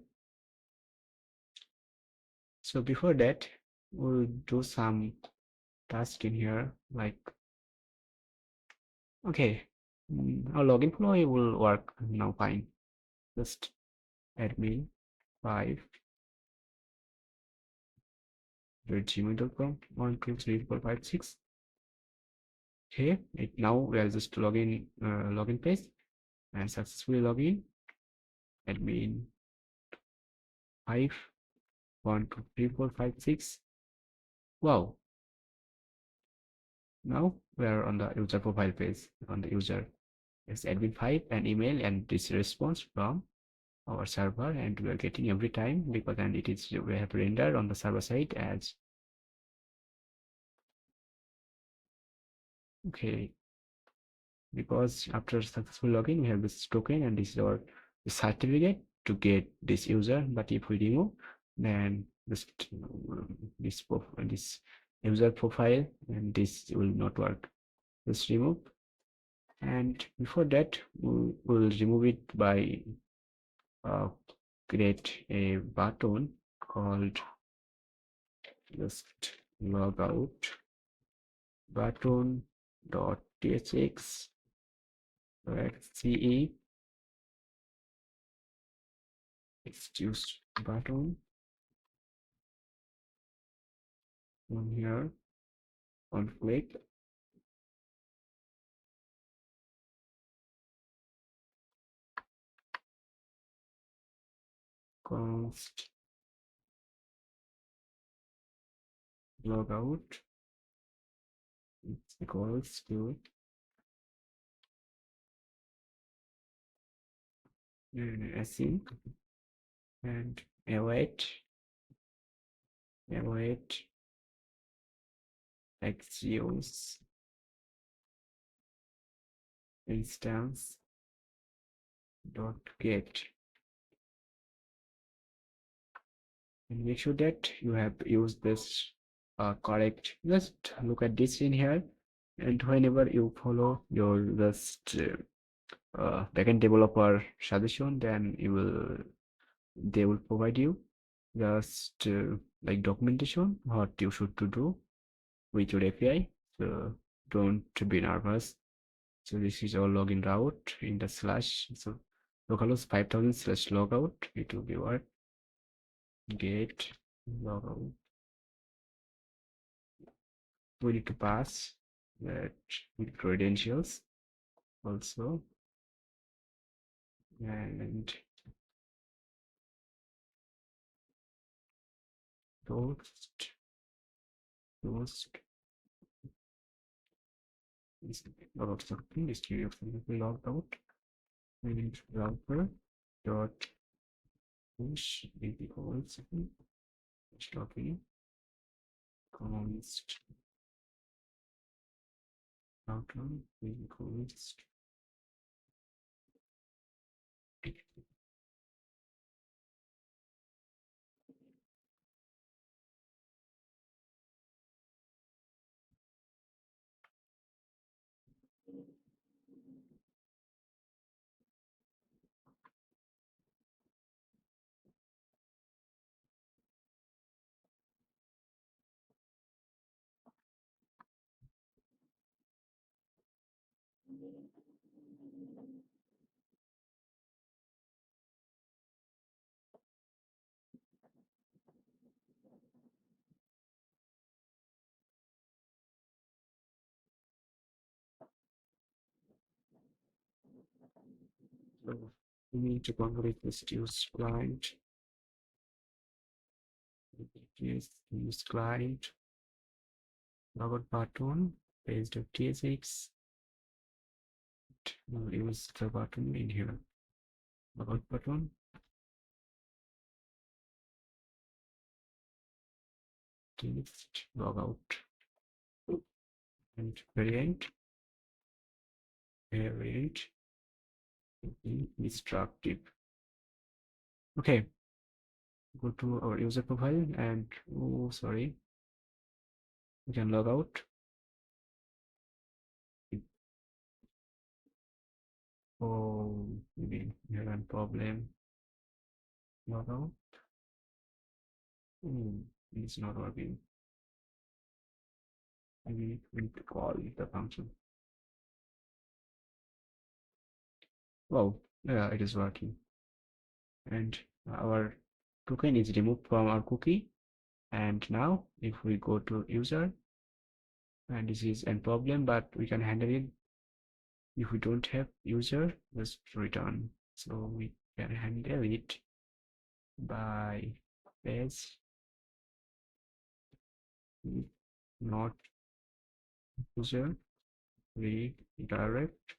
So before that, we'll do some task in here, like, okay, our login flow will work now fine. Just admin 5 gmail.com 1 2 3 4 5 6. Okay, now we are just login page and successfully login. Admin 5 1 2 3 4 5 6. Wow, now we are on the user profile page. On the user is admin 5 and email, and this response from our server, and we are getting every time because, and it is, we have rendered on the server side as okay, because after successful login we have this token, and this is our certificate to get this user. But if we remove, then this user profile, and this will not work. Just remove, and before that we'll remove it by create a button called just logout button dot tsx ce excuse button on here on click const logout equals to async and await axios instance dot get, and make sure that you have used this correct. Just look at this in here, and whenever you follow your just backend developer suggestion, then they will provide you just like documentation, what you should to do with your API. So don't be nervous. So this is our login route in the slash. So localhost 5000 slash logout. It will be what? Get logout. We need to pass that with credentials also, and post is logout something. This tree of something logged out. And router dot push equals login const router equals so we need to convert this to use client. Use client logout button page.tsx. We'll use the button in here. Logout button. Text logout and variant instructive. Okay, go to our user profile and oh sorry, we can log out. Oh, maybe we have a problem. Log out. It's not working. Maybe we need to call the function. Wow, yeah, it is working. And our token is removed from our cookie. And now if we go to user, and this is a problem, but we can handle it. If we don't have user, just return. So we can handle it by page not user redirect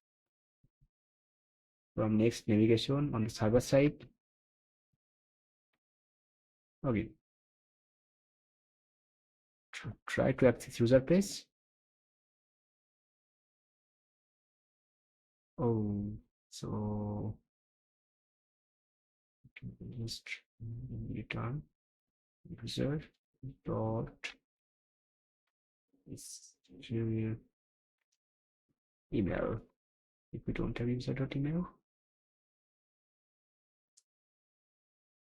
from next navigation on the server side. Okay, try to access user page. Oh, so just return user dot is email. If we don't have user dot email,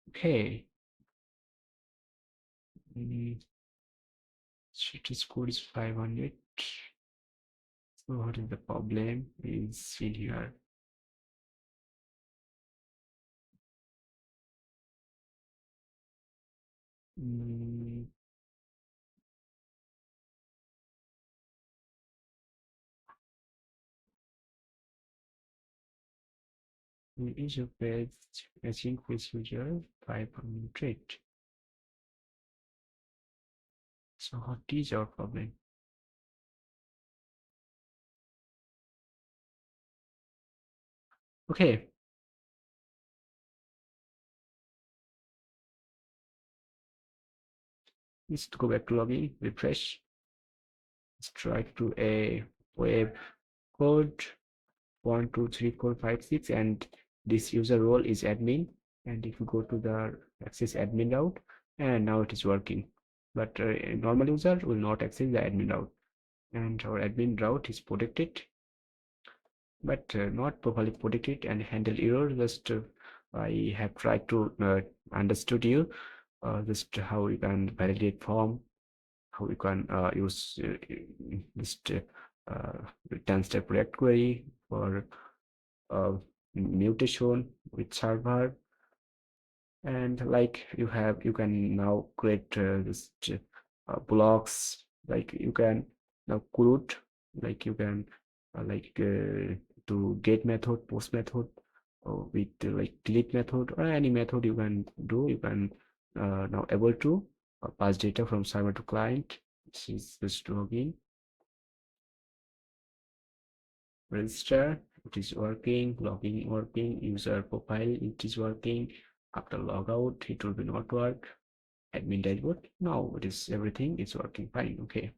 okay. Citrus code is 500. So what is the problem is in here. User page matching with user 500. So what is our problem? Okay. Let's go back to login, refresh. Let's try to a web code 1 2 3 4 5 6, and this user role is admin. And if you go to the access admin route, and now it is working, but a normal user will not access the admin route, and our admin route is protected, but not properly protected and handle error. Just I have tried to understood you. just how you can validate form, how you can use just 10-step React query for uh, mutation with server. And like you can now create this blocks, like you can now create, like you can do get method, post method, or with like delete method, or any method you can do. You can now able to pass data from server to client. This is just login, register, it is working, login working, user profile, it is working. After logout, it will be not work. Admin dashboard, now it is everything is working fine. Okay,